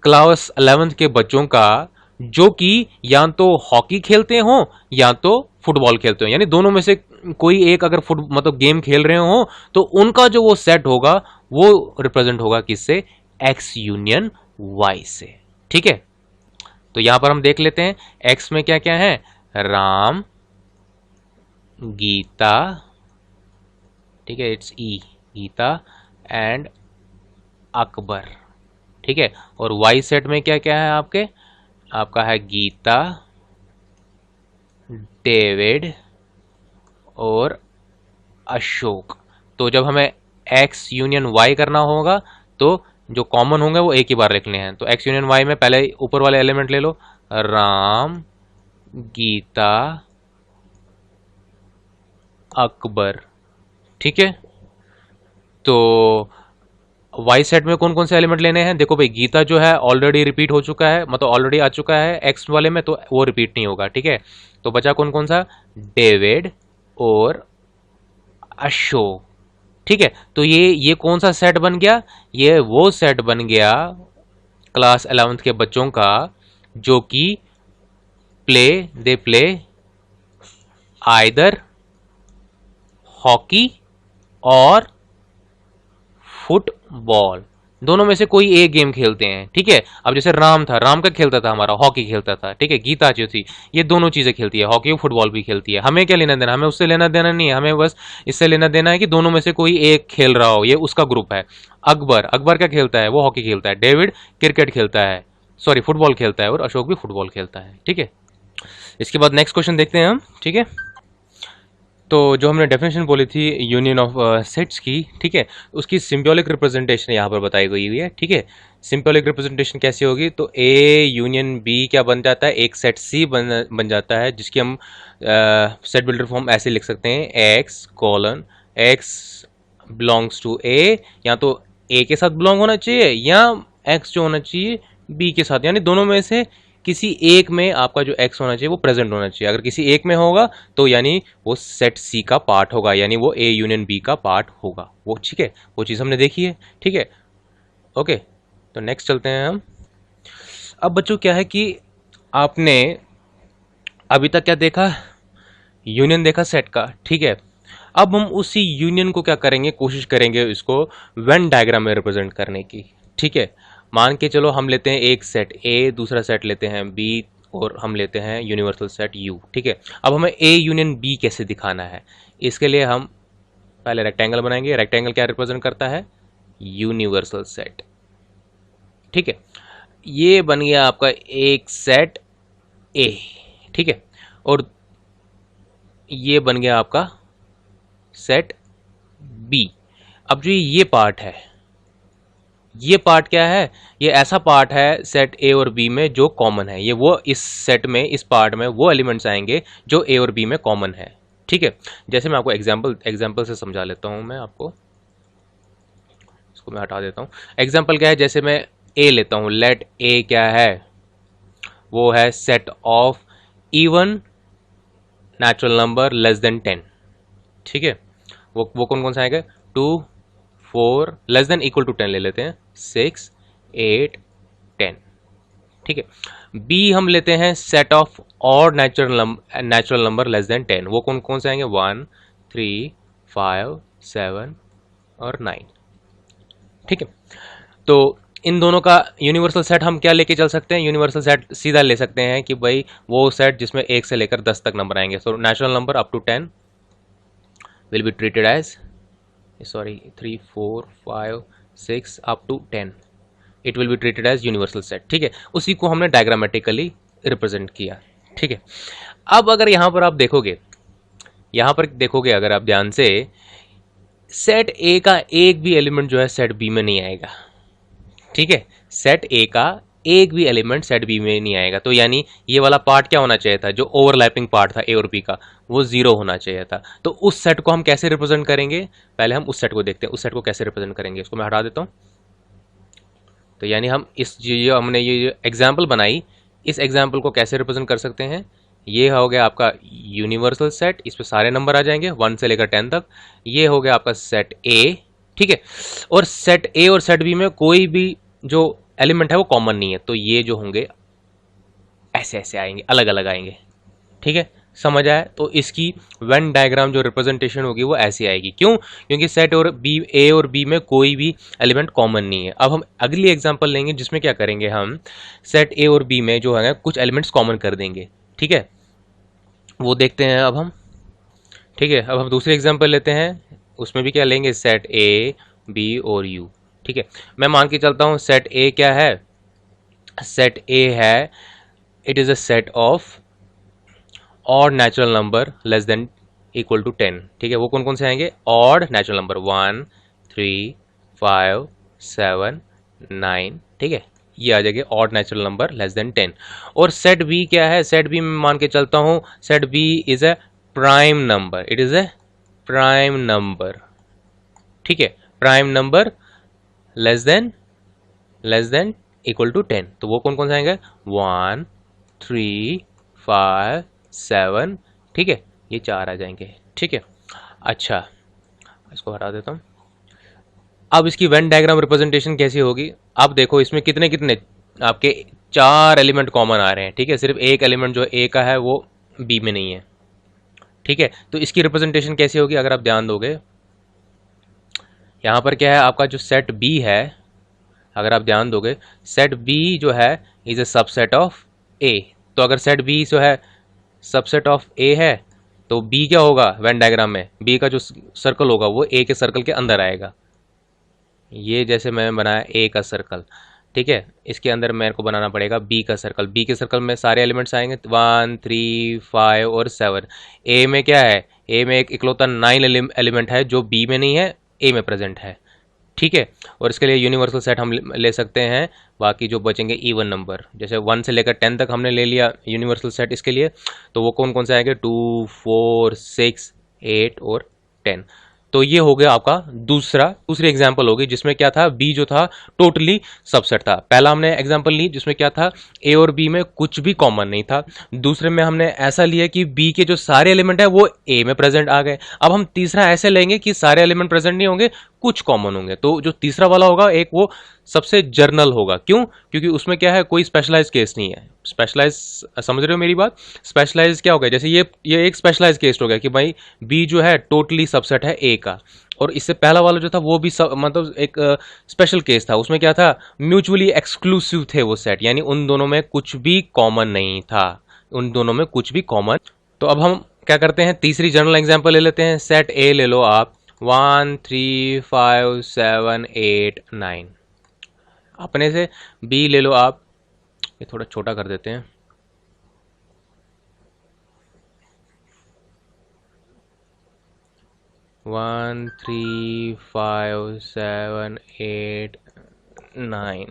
क्लास 11th के बच्चों का जो कि या तो हॉकी खेलते हो या तो फुटबॉल खेलते हो, यानी दोनों में से कोई एक अगर मतलब गेम खेल रहे हो तो उनका जो वो सेट होगा वो रिप्रेजेंट होगा किससे, एक्स यूनियन वाई से, ठीक है। तो यहां पर हम देख लेते हैं एक्स में क्या क्या है, राम, गीता, ठीक है, it's E, Geeta and Akbar, ठीक है। और वाई सेट में क्या क्या है आपका है गीता, डेविड और अशोक। तो जब हमें एक्स यूनियन वाई करना होगा तो जो कॉमन होंगे वो एक ही बार लिखने हैं। तो एक्स यूनियन वाई में पहले ऊपर वाले एलिमेंट ले लो, राम, गीता, अकबर, ठीक है। तो वाई सेट में कौन कौन से एलिमेंट लेने हैं, देखो भाई गीता जो है ऑलरेडी रिपीट हो चुका है, मतलब ऑलरेडी आ चुका है एक्स वाले में, तो वो रिपीट नहीं होगा, ठीक है। तो बचा कौन कौन सा, डेविड और अशोक, ठीक है। तो ये कौन सा सेट बन गया, ये वो सेट बन गया क्लास 11th के बच्चों का जो कि दे प्ले आइदर हॉकी और फुटबॉल, दोनों में से कोई एक गेम खेलते हैं, ठीक है। अब जैसे राम था, राम का खेलता था हमारा, हॉकी खेलता था, ठीक है। गीता जो थी ये दोनों चीजें खेलती है, हॉकी और फुटबॉल भी खेलती है। हमें क्या लेना देना, हमें उससे लेना देना नहीं है, हमें बस इससे लेना देना है कि दोनों में से कोई एक खेल रहा हो, ये उसका ग्रुप है। अकबर क्या खेलता है, वो हॉकी खेलता है। डेविड क्रिकेट खेलता है, सॉरी फुटबॉल खेलता है, और अशोक भी फुटबॉल खेलता है, ठीक है। इसके बाद नेक्स्ट क्वेश्चन देखते हैं हम, ठीक है। तो जो हमने डेफिनेशन बोली थी यूनियन ऑफ सेट्स की, ठीक है, उसकी सिंबॉलिक रिप्रेजेंटेशन यहाँ पर बताई गई हुई है, ठीक है। सिंबॉलिक रिप्रेजेंटेशन कैसी होगी, तो ए यूनियन बी क्या बन जाता है, एक सेट सी बन जाता है, जिसकी हम सेट बिल्डर फॉर्म ऐसे लिख सकते हैं, x colon x belongs to A, या तो ए के साथ बिलोंग होना चाहिए या एक्स जो होना चाहिए बी के साथ, यानी दोनों में से किसी एक में आपका जो एक्स होना चाहिए वो प्रेजेंट होना चाहिए। अगर किसी एक में होगा तो यानी वो सेट सी का पार्ट होगा, यानी वो ए यूनियन बी का पार्ट होगा, वो ठीक है, वो चीज़ हमने देखी है, ठीक है, ओके। तो नेक्स्ट चलते हैं हम। अब बच्चों क्या है कि आपने अभी तक क्या देखा, यूनियन देखा सेट का, ठीक है। अब हम उसी यूनियन को क्या करेंगे, कोशिश करेंगे इसको वेन डायग्राम में रिप्रेजेंट करने की, ठीक है। मान के चलो हम लेते हैं एक सेट ए, दूसरा सेट लेते हैं बी, और हम लेते हैं यूनिवर्सल सेट यू, ठीक है। अब हमें ए यूनियन बी कैसे दिखाना है, इसके लिए हम पहले रेक्टेंगल बनाएंगे। रेक्टेंगल क्या रिप्रेजेंट करता है, यूनिवर्सल सेट, ठीक है। ये बन गया आपका एक सेट ए, ठीक है, और ये बन गया आपका सेट बी। अब जो ये पार्ट है, ये पार्ट क्या है, ये ऐसा पार्ट है सेट ए और बी में जो कॉमन है। ये वो इस सेट में, इस पार्ट में वो एलिमेंट्स आएंगे जो ए और बी में कॉमन है, ठीक है। जैसे मैं आपको एग्जांपल से समझा लेता हूं, मैं आपको इसको मैं हटा देता हूं। एग्जांपल क्या है, जैसे मैं ए लेता हूं, लेट ए क्या है, वो है set of even natural number less then 10, ठीक है। वो कौन कौन सा आएगा, 2 4 लेस देन इक्वल टू 10 ले लेते हैं, 6 8 10, ठीक है। बी हम लेते हैं सेट ऑफ और नेचुरल नंबर लेस देन 10, वो कौन कौन से आएंगे, 1 3 5 7 और 9, ठीक है। तो इन दोनों का यूनिवर्सल सेट हम क्या लेके चल सकते हैं, यूनिवर्सल सेट सीधा ले सकते हैं कि भाई वो सेट जिसमें 1 से लेकर 10 तक नंबर आएंगे। So natural number up to 10 will be treated as 3 4 5 6 up to 10, it will be treated as universal set, ठीक है। उसी को हमने डायग्रामेटिकली रिप्रेजेंट किया, ठीक है। अब अगर यहां पर आप देखोगे, यहां पर देखोगे अगर आप ध्यान से, सेट ए का एक भी एलिमेंट जो है सेट बी में नहीं आएगा, ठीक है। सेट ए का एक भी एलिमेंट सेट बी में नहीं आएगा, तो यानी ये वाला पार्ट क्या होना चाहिए था, जो ओवरलैपिंग पार्ट था ए और बी का, वो 0 होना चाहिए था। तो उस सेट को हम कैसे रिप्रेजेंट करेंगे, पहले हम उस सेट को देखते हैं, उस सेट को कैसे रिप्रेजेंट करेंगे। इसको मैं हटा देता हूं। तो यानी हम इस जो हमने ये एग्जाम्पल बनाई, इस एग्जाम्पल को कैसे रिप्रेजेंट कर सकते हैं, ये हो गया आपका यूनिवर्सल सेट, इस पर सारे नंबर आ जाएंगे 1 से लेकर 10 तक। ये हो गया आपका सेट ए, ठीक है। और सेट ए और सेट बी में कोई भी जो एलिमेंट है वो कॉमन नहीं है, तो ये जो होंगे ऐसे ऐसे आएंगे, अलग अलग आएंगे, ठीक है। समझ आया। तो इसकी वेन डायग्राम जो रिप्रेजेंटेशन होगी वो ऐसी आएगी। क्यों, क्योंकि सेट और बी, ए और बी में कोई भी एलिमेंट कॉमन नहीं है। अब हम अगली एग्जांपल लेंगे जिसमें क्या करेंगे, हम सेट ए और बी में जो है कुछ एलिमेंट्स कॉमन कर देंगे, ठीक है। वो देखते हैं अब हम, ठीक है। अब हम दूसरी एग्जांपल लेते हैं, उसमें भी क्या लेंगे, सेट ए बी और यू, ठीक है। मैं मान के चलता हूं सेट ए क्या है, सेट ए है, it is a set of odd natural number less than equal to 10, ठीक है। वो कौन कौन से आएंगे, ऑड नेचुरल नंबर 1 3 5 7 9, ठीक है। ये आ जाएगा odd natural number less then 10। और सेट बी क्या है, सेट बी में मान के चलता हूं, set B is a prime number, it is a prime number, ठीक है। Prime number less than equal to 10, तो वो कौन कौन से आएंगे, 1 3 5 7, ठीक है। ये 4 आ जाएंगे, ठीक है। अच्छा, इसको हटा देता हूँ। अब इसकी वेन डायग्राम रिप्रेजेंटेशन कैसी होगी, आप देखो इसमें कितने कितने आपके 4 एलिमेंट कॉमन आ रहे हैं, ठीक है। सिर्फ एक एलिमेंट जो ए का है वो बी में नहीं है, ठीक है। तो इसकी रिप्रेजेंटेशन कैसी होगी, अगर आप ध्यान दोगे, यहाँ पर क्या है आपका जो सेट बी है, अगर आप ध्यान दोगे, सेट बी जो है इज अ सबसेट ऑफ ए। तो अगर सेट बी जो है सबसेट ऑफ ए है, तो बी क्या होगा वेन डायग्राम में, बी का जो सर्कल होगा वो ए के सर्कल के अंदर आएगा। ये जैसे मैंने बनाया ए का सर्कल, ठीक है, इसके अंदर मेरे को बनाना पड़ेगा बी का सर्कल। बी के सर्कल में सारे एलिमेंट्स आएंगे 1 3 5 और 7। ए में क्या है, ए में एक इकलौता 9 एलिमेंट है जो बी में नहीं है, ए में प्रेजेंट है, ठीक है। और इसके लिए यूनिवर्सल सेट हम ले सकते हैं, बाकी जो बचेंगे इवन नंबर, जैसे 1 से लेकर 10 तक हमने ले लिया यूनिवर्सल सेट इसके लिए, तो वो कौन कौन से आएंगे, 2 4 6 8 और 10। तो ये हो गया आपका दूसरी एग्जांपल होगी, जिसमें क्या था, बी जो था टोटली सबसेट था। पहला हमने एग्जांपल ली जिसमें क्या था, ए और बी में कुछ भी कॉमन नहीं था। दूसरे में हमने ऐसा लिया कि बी के जो सारे एलिमेंट है वो ए में प्रेजेंट आ गए। अब हम तीसरा ऐसे लेंगे कि सारे एलिमेंट प्रेजेंट नहीं होंगे, कुछ कॉमन होंगे। तो जो तीसरा वाला होगा एक वो सबसे जर्नल होगा। क्यों? क्योंकि उसमें क्या है, कोई स्पेशलाइज केस नहीं है। स्पेशलाइज, समझ रहे हो मेरी बात? स्पेशलाइज क्या हो गया, जैसे ये एक स्पेशलाइज केस हो गया कि भाई बी जो है टोटली सबसेट है ए का, और इससे पहला वाला जो था वो भी मतलब एक स्पेशल केस था। उसमें क्या था, म्यूचुअली एक्सक्लूसिव थे वो सेट, यानी उन दोनों में कुछ भी कॉमन नहीं था, उन दोनों में कुछ भी कॉमन। तो अब हम क्या करते हैं, तीसरी जनरल एग्जांपल ले लेते हैं। सेट ए ले लो आप, 1 3 5 7 8 9। अपने से बी ले लो आप, ये थोड़ा छोटा कर देते हैं, 1 3 5 7 8 9।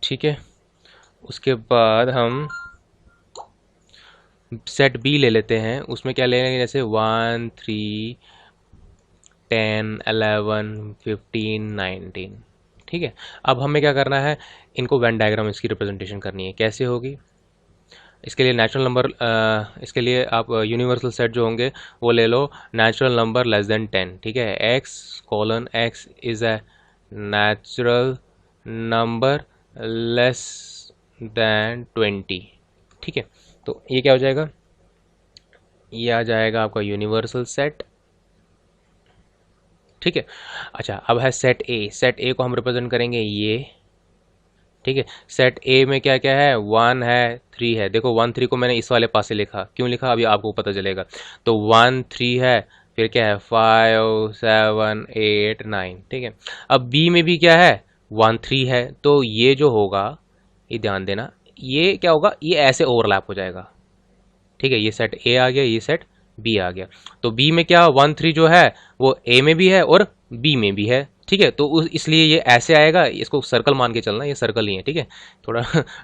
ठीक है, उसके बाद हम सेट बी ले लेते हैं। उसमें क्या ले लेंगे, जैसे 1 3 10 11 15 19। ठीक है, अब हमें क्या करना है, इनको वेन डायग्राम इसकी रिप्रेजेंटेशन करनी है। कैसे होगी, इसके लिए नेचुरल नंबर, इसके लिए आप यूनिवर्सल सेट जो होंगे वो ले लो, नेचुरल नंबर लेस देन 10। ठीक है, x: is a natural number less then 20। ठीक है, तो ये क्या हो जाएगा, ये आ जाएगा आपका यूनिवर्सल सेट। ठीक है, अच्छा अब है सेट ए। सेट ए को हम रिप्रेजेंट करेंगे ये। ठीक है, सेट ए में क्या क्या है, 1 है 3 है। देखो 1 3 को मैंने इस वाले पास से लिखा, क्यों लिखा अभी आपको पता चलेगा। तो 1 3 है, फिर क्या है 5 7 8 9। ठीक है, अब बी में भी क्या है 1 3 है, तो ये जो होगा, ये ध्यान देना, ये क्या होगा, ये ऐसे ओवरलैप हो जाएगा। ठीक है, ये सेट ए आ गया, ये सेट बी आ गया। तो बी में क्या 1 3 जो है वो ए में भी है और बी में भी है। ठीक है, तो इसलिए ये ऐसे आएगा, इसको सर्कल मान के चलना, ये सर्कल ही है। ठीक है, थोड़ा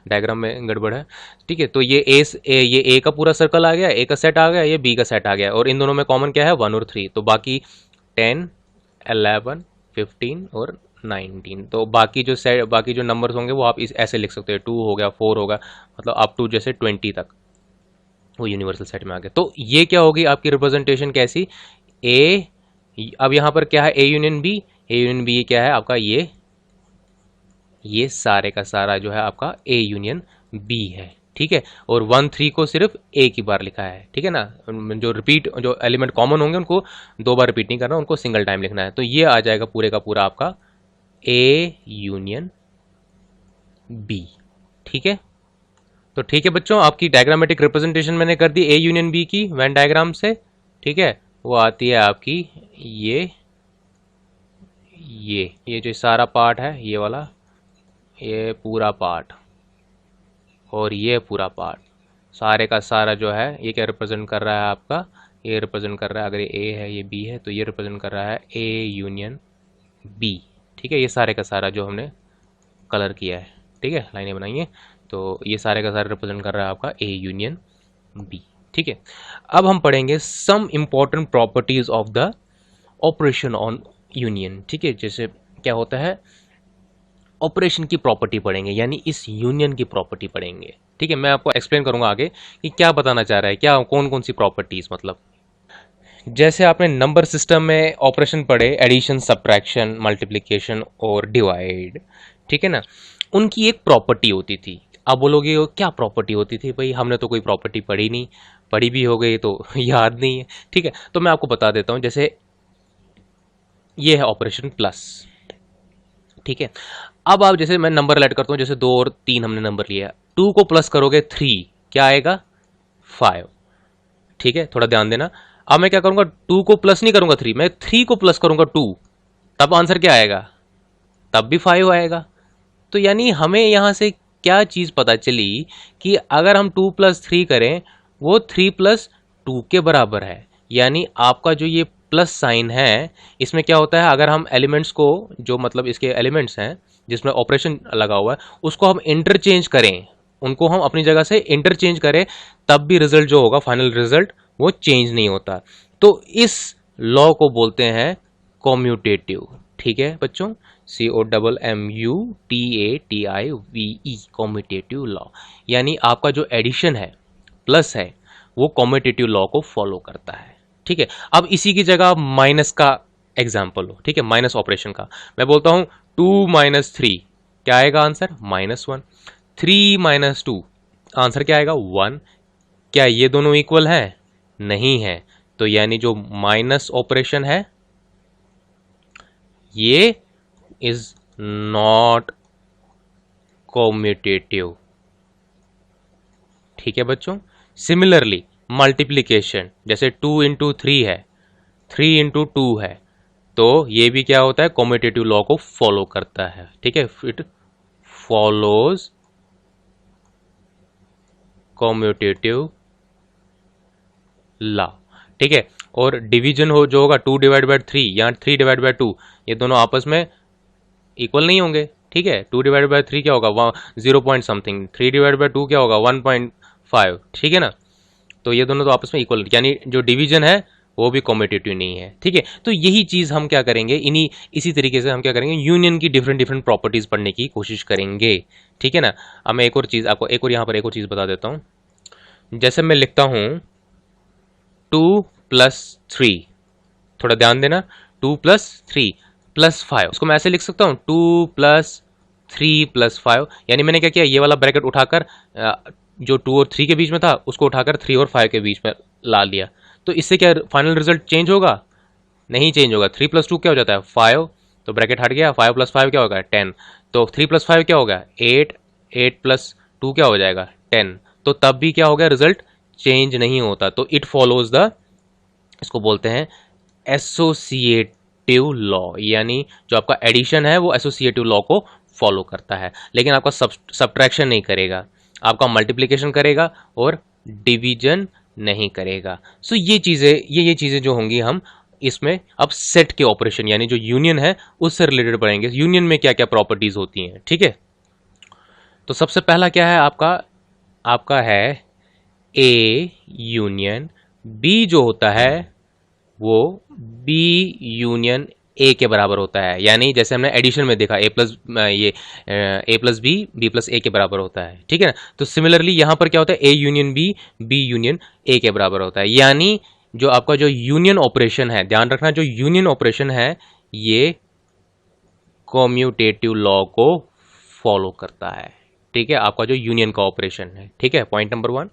डायग्राम में गड़बड़ है। ठीक है, तो ये ये ए का पूरा सर्कल आ गया, ए का सेट आ गया, ये बी का सेट आ गया, और इन दोनों में कॉमन क्या है 1 और 3। तो बाकी 10 11 15 और 19। तो बाकी जो नंबर्स होंगे वो आप इस ऐसे लिख सकते हैं, 2 हो गया, 4 होगा, मतलब अप टू जैसे 20 तक वो यूनिवर्सल सेट में आ गया। तो ये क्या होगी आपकी रिप्रेजेंटेशन कैसी, ए, अब यहाँ पर क्या है A union B. A union B क्या है आपका, ये सारे का सारा जो है आपका ए यूनियन बी है। ठीक है, और 1 3 को सिर्फ ए की बार लिखा है। ठीक है ना, जो एलिमेंट कॉमन होंगे उनको 2 बार रिपीट नहीं करना, उनको सिंगल टाइम लिखना है। तो ये आ जाएगा पूरे का पूरा आपका ए यूनियन बी। ठीक है, तो ठीक है बच्चों, आपकी डायग्रामेटिक रिप्रेजेंटेशन मैंने कर दी ए यूनियन बी की वेन डायग्राम से। ठीक है, वो आती है आपकी ये जो सारा पार्ट है, ये वाला, ये पूरा पार्ट और ये पूरा पार्ट, सारे का सारा जो है ये क्या रिप्रेजेंट कर रहा है आपका, ये रिप्रेजेंट कर रहा है, अगर ये ए है ये बी है तो ये रिप्रेजेंट कर रहा है ए यूनियन बी। ठीक है, ये सारे का सारा जो हमने कलर किया है, ठीक है, लाइनें बनाई हैं, तो ये सारे का सारा रिप्रेजेंट कर रहा है आपका ए यूनियन बी। ठीक है, अब हम पढ़ेंगे some important properties of the operation on union. ठीक है, जैसे क्या होता है, ऑपरेशन की प्रॉपर्टी पढ़ेंगे, यानी इस यूनियन की प्रॉपर्टी पढ़ेंगे। ठीक है, मैं आपको एक्सप्लेन करूंगा आगे कि क्या बताना चाह रहा है, क्या कौन कौन सी प्रॉपर्टीज, मतलब जैसे आपने नंबर सिस्टम में ऑपरेशन पढ़े, एडिशन, सब्ट्रैक्शन, मल्टीप्लिकेशन और डिवाइड। ठीक है ना, उनकी एक प्रॉपर्टी होती थी। अब बोलोगे क्या प्रॉपर्टी होती थी, भाई हमने तो कोई प्रॉपर्टी पढ़ी नहीं, पढ़ी भी हो गई तो याद नहीं है। ठीक है, तो मैं आपको बता देता हूं, जैसे ये है ऑपरेशन प्लस। ठीक है, अब आप जैसे मैं नंबर ऐड करता हूं, जैसे 2 और 3 हमने नंबर लिया, 2 को प्लस करोगे 3, क्या आएगा 5। ठीक है, थोड़ा ध्यान देना। अब मैं क्या करूंगा, 2 को प्लस नहीं करूंगा 3, मैं 3 को प्लस करूंगा 2, तब आंसर क्या आएगा, तब भी 5 आएगा। तो यानी हमें यहां से क्या चीज पता चली कि अगर हम 2 + 3 करें वो 3 + 2 के बराबर है। यानी आपका जो ये प्लस साइन है, इसमें क्या होता है, अगर हम एलिमेंट्स को, जो मतलब इसके एलिमेंट्स हैं जिसमें ऑपरेशन लगा हुआ है, उसको हम इंटरचेंज करें, उनको हम अपनी जगह से इंटरचेंज करें, तब भी रिजल्ट जो होगा, फाइनल रिजल्ट, वो चेंज नहीं होता। तो इस लॉ को बोलते हैं कॉम्यूटेटिव। ठीक है बच्चों, COMMUTATIVE, कॉम्यूटेटिव लॉ। यानी आपका जो एडिशन है, प्लस है, वो कॉम्यूटेटिव लॉ को फॉलो करता है। ठीक है, अब इसी की जगह माइनस का एग्जाम्पल हो, ठीक है, माइनस ऑपरेशन का। मैं बोलता हूं 2 माइनस 3, क्या आएगा आंसर? -1। 3 माइनस 2, आंसर क्या आएगा? 1। क्या ये दोनों इक्वल हैं? नहीं है। तो यानी जो माइनस ऑपरेशन है ये इज नॉट कॉम्यूटेटिव, ठीक है बच्चों। सिमिलरली मल्टीप्लीकेशन, जैसे 2 इंटू 3 है, 3 इंटू 2 है, तो ये भी क्या होता है? कॉम्यूटेटिव लॉ को फॉलो करता है, ठीक है, इट फॉलोज कॉम्यूटेटिव लॉ, ठीक है। और डिवीजन हो जो होगा 2 डिवाइड बाई 3 या 3 डिवाइड बाई 2, ये दोनों आपस में इक्वल नहीं होंगे, ठीक है। 2 डिवाइड बाई 3 क्या होगा? 0 पॉइंट समथिंग। 3 डिवाइड बाई 2 क्या होगा? 1.5, ठीक है ना। तो ये दोनों तो आपस में इक्वल, यानी जो डिवीजन है वो भी कॉम्पिटिटिव नहीं है, ठीक है। तो यही चीज हम क्या करेंगे, इसी तरीके से हम क्या करेंगे, यूनियन की डिफरेंट डिफरेंट प्रॉपर्टीज पढ़ने की कोशिश करेंगे, ठीक है ना। अब मैं एक और चीज आपको, एक और यहाँ पर एक और चीज बता देता हूँ। जैसे मैं लिखता हूँ 2 प्लस 3, थोड़ा ध्यान देना, 2 प्लस 3 प्लस 5, उसको मैं ऐसे लिख सकता हूँ 2 प्लस 3 प्लस 5। यानी मैंने क्या किया, ये वाला ब्रैकेट उठाकर जो 2 और 3 के बीच में था उसको उठाकर 3 और 5 के बीच में ला लिया। तो इससे क्या फाइनल रिजल्ट चेंज होगा? नहीं चेंज होगा। 3 प्लस 2 क्या हो जाता है? 5, तो ब्रैकेट हट गया। 5 प्लस 5 क्या होगा? 10। तो 3 प्लस 5 क्या होगा? 8। 8 प्लस 2 क्या हो जाएगा? 10। तो तब भी क्या हो गया, रिजल्ट चेंज नहीं होता। तो इट फॉलोज द, इसको बोलते हैं एसोसिएटिव लॉ, यानी जो आपका एडिशन है वो एसोसिएटिव लॉ को फॉलो करता है, लेकिन आपका सब्ट्रैक्शन नहीं करेगा, आपका मल्टीप्लिकेशन करेगा और डिवीजन नहीं करेगा। सो ये चीजें जो होंगी हम इसमें अब सेट के ऑपरेशन यानी जो यूनियन है उससे रिलेटेड पढ़ेंगे। यूनियन में क्या क्या प्रॉपर्टीज होती हैं, ठीक है। तो सबसे पहला क्या है आपका, आपका है ए यूनियन बी, जो होता है वो बी यूनियन ए के बराबर होता है। यानी जैसे हमने एडिशन में देखा ए प्लस बी प्लस ए के बराबर होता है, ठीक है ना। तो सिमिलरली यहां पर क्या होता है, A union B union A के बराबर होता है। यानी जो आपका जो यूनियन ऑपरेशन है, ध्यान रखना, जो यूनियन ऑपरेशन है ये कॉम्यूटेटिव लॉ को फॉलो करता है, ठीक है, आपका जो यूनियन का ऑपरेशन है, ठीक है, पॉइंट नंबर 1।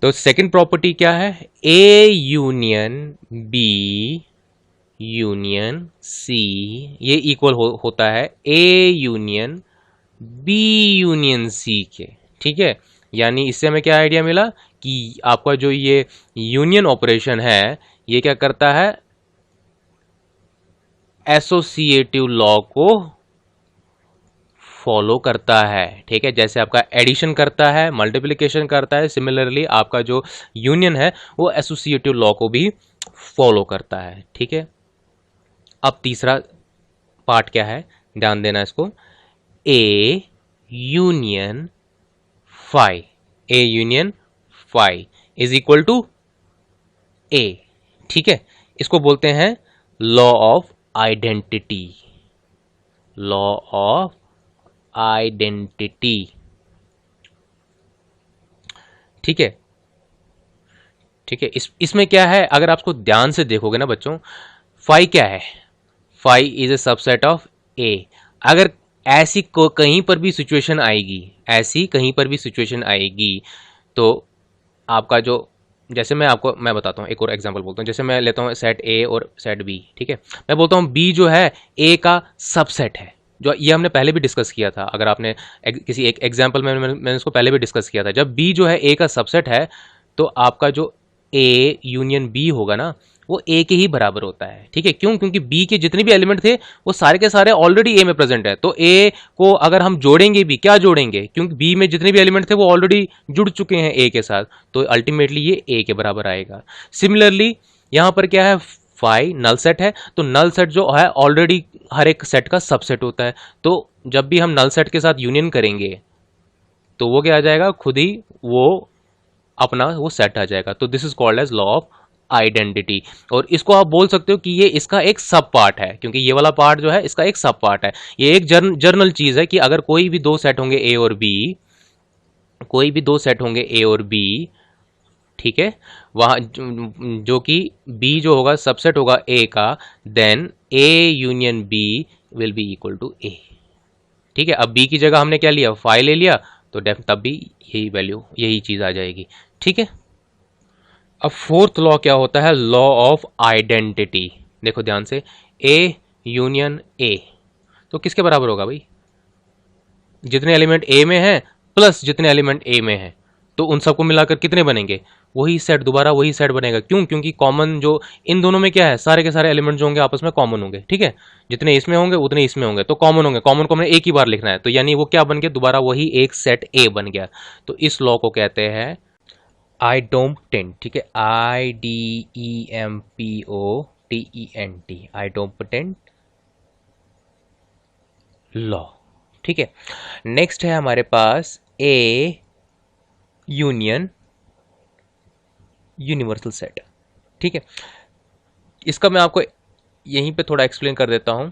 तो सेकंड प्रॉपर्टी क्या है, A union B union C, ये इक्वल होता है A union B union C के, ठीक है। यानी इससे हमें क्या आइडिया मिला कि आपका जो ये यूनियन ऑपरेशन है ये क्या करता है, एसोसिएटिव लॉ को फॉलो करता है, ठीक है। जैसे आपका एडिशन करता है, मल्टीप्लिकेशन करता है, सिमिलरली आपका जो यूनियन है वो एसोसिएटिव लॉ को भी फॉलो करता है, ठीक है। अब तीसरा पार्ट क्या है, ध्यान देना इसको, A union phi, A union phi is equal to A, ठीक है। इसको बोलते हैं law of identity, law of identity, ठीक है, ठीक है। इसमें क्या है, अगर आप इसको ध्यान से देखोगे ना बच्चों, फाई क्या है, phi is a subset of A. अगर ऐसी कहीं पर भी सिचुएशन आएगी, ऐसी कहीं पर भी सिचुएशन आएगी तो आपका जो, जैसे मैं बताता हूँ, एक और एग्जांपल बोलता हूँ। जैसे मैं लेता हूँ सेट ए और सेट बी, ठीक है। मैं बोलता हूँ बी जो है ए का सबसेट है, जो ये हमने पहले भी डिस्कस किया था। अगर आपने किसी एक एग्जांपल में मैंने इसको पहले भी डिस्कस किया था। जब बी जो है ए का सबसेट है तो आपका जो ए यूनियन बी होगा ना वो ए के ही बराबर होता है, ठीक है। क्यों? क्योंकि बी के जितने भी एलिमेंट थे वो सारे के सारे ऑलरेडी ए में प्रेजेंट है। तो ए को अगर हम जोड़ेंगे भी, क्या जोड़ेंगे, क्योंकि बी में जितने भी एलिमेंट थे वो ऑलरेडी जुड़ चुके हैं ए के साथ, तो अल्टीमेटली ये ए के बराबर आएगा। सिमिलरली यहां पर क्या है, फाई नल सेट है, तो नल सेट जो है ऑलरेडी हर एक सेट का सबसेट होता है। तो जब भी हम नल सेट के साथ यूनियन करेंगे तो वो क्या आ जाएगा, खुद ही वो अपना वो सेट आ जाएगा। तो this is called as law of identity. और इसको आप बोल सकते हो कि ये इसका एक सब पार्ट है, क्योंकि ये वाला पार्ट जो है इसका एक सब पार्ट है। ये एक जर्नल चीज है कि अगर कोई भी दो सेट होंगे ए और बी, कोई भी दो सेट होंगे ए और बी, ठीक है, वहाँ जो कि बी जो होगा सबसेट होगा ए का, then A union B will be equal to A. ठीक है, अब बी की जगह हमने क्या लिया, फाइव ले लिया, तो तब भी यही वैल्यू, यही चीज आ जाएगी। ठीक है, अब फोर्थ लॉ क्या होता है, लॉ ऑफ आइडेंटिटी। देखो ध्यान से, ए यूनियन ए तो किसके बराबर होगा भाई, जितने एलिमेंट ए में हैं प्लस जितने एलिमेंट ए में हैं, तो उन सबको मिलाकर कितने बनेंगे, वही सेट, दोबारा वही सेट बनेगा। क्यों, क्योंकि कॉमन जो इन दोनों में क्या है, सारे के सारे एलिमेंट जो होंगे आपस में कॉमन होंगे। ठीक है, जितने इसमें होंगे उतने इसमें होंगे, तो कॉमन होंगे, कॉमन को हमने एक ही बार लिखना है, तो यानी वो क्या बन गया, दोबारा वही एक सेट ए बन गया। तो इस लॉ को कहते हैं आइडेम्पटेंट। ठीक है, IDEMPOTENT, आइडेम्पटेंट लॉ। ठीक है, नेक्स्ट है हमारे पास ए यूनियन यूनिवर्सल सेट। ठीक है, इसका मैं आपको यहीं पे थोड़ा एक्सप्लेन कर देता हूं।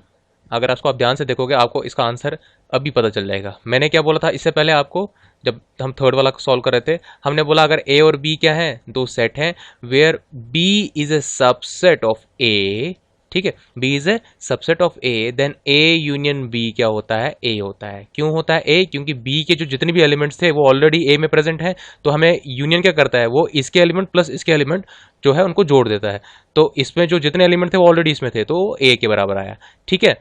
अगर आप ध्यान से देखोगे आपको इसका आंसर अभी पता चल जाएगा। मैंने क्या बोला था इससे पहले आपको, जब हम थर्ड वाला सॉल्व कर रहे थे, हमने बोला अगर ए और बी क्या है, दो सेट हैं, where B is a subset of A. ठीक है, B is a subset of A, then A union B क्या होता है, ए होता है। क्यों होता है ए, क्योंकि बी के जो जितने भी एलिमेंट्स थे वो ऑलरेडी ए में प्रेजेंट है, तो हमें यूनियन क्या करता है, वो इसके एलिमेंट प्लस इसके एलिमेंट जो है उनको जोड़ देता है। तो इसमें जो जितने एलिमेंट थे वो ऑलरेडी इसमें थे, तो ए के बराबर आया। ठीक है,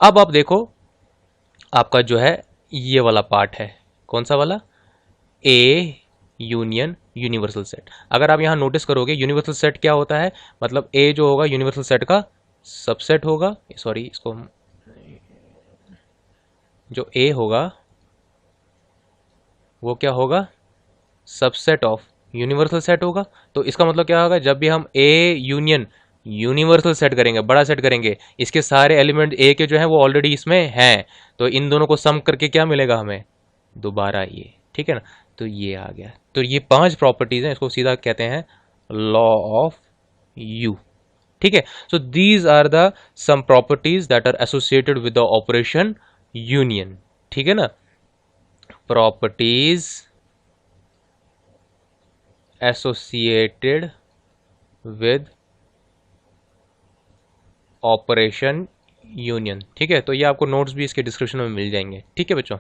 अब आप देखो आपका जो है ये वाला पार्ट है, कौन सा वाला, ए यूनियन यूनिवर्सल सेट। अगर आप यहां नोटिस करोगे यूनिवर्सल सेट क्या होता है, मतलब ए जो होगा यूनिवर्सल सेट का सबसेट होगा, सॉरी इसको जो ए होगा वो क्या होगा, सबसेट ऑफ यूनिवर्सल सेट होगा। तो इसका मतलब क्या होगा, जब भी हम ए यूनियन यूनिवर्सल सेट करेंगे, बड़ा सेट करेंगे, इसके सारे एलिमेंट ए के जो है वो ऑलरेडी इसमें हैं, तो इन दोनों को सम करके क्या मिलेगा हमें, दोबारा ये। ठीक है ना, तो ये आ गया। तो ये 5 प्रॉपर्टीज हैं, इसको सीधा कहते हैं लॉ ऑफ यू। ठीक है, so these are the some properties that are associated with the operation union. ठीक है ना, properties associated with operation union. ठीक है, तो ये आपको नोट्स भी इसके डिस्क्रिप्शन में मिल जाएंगे। ठीक है बच्चों।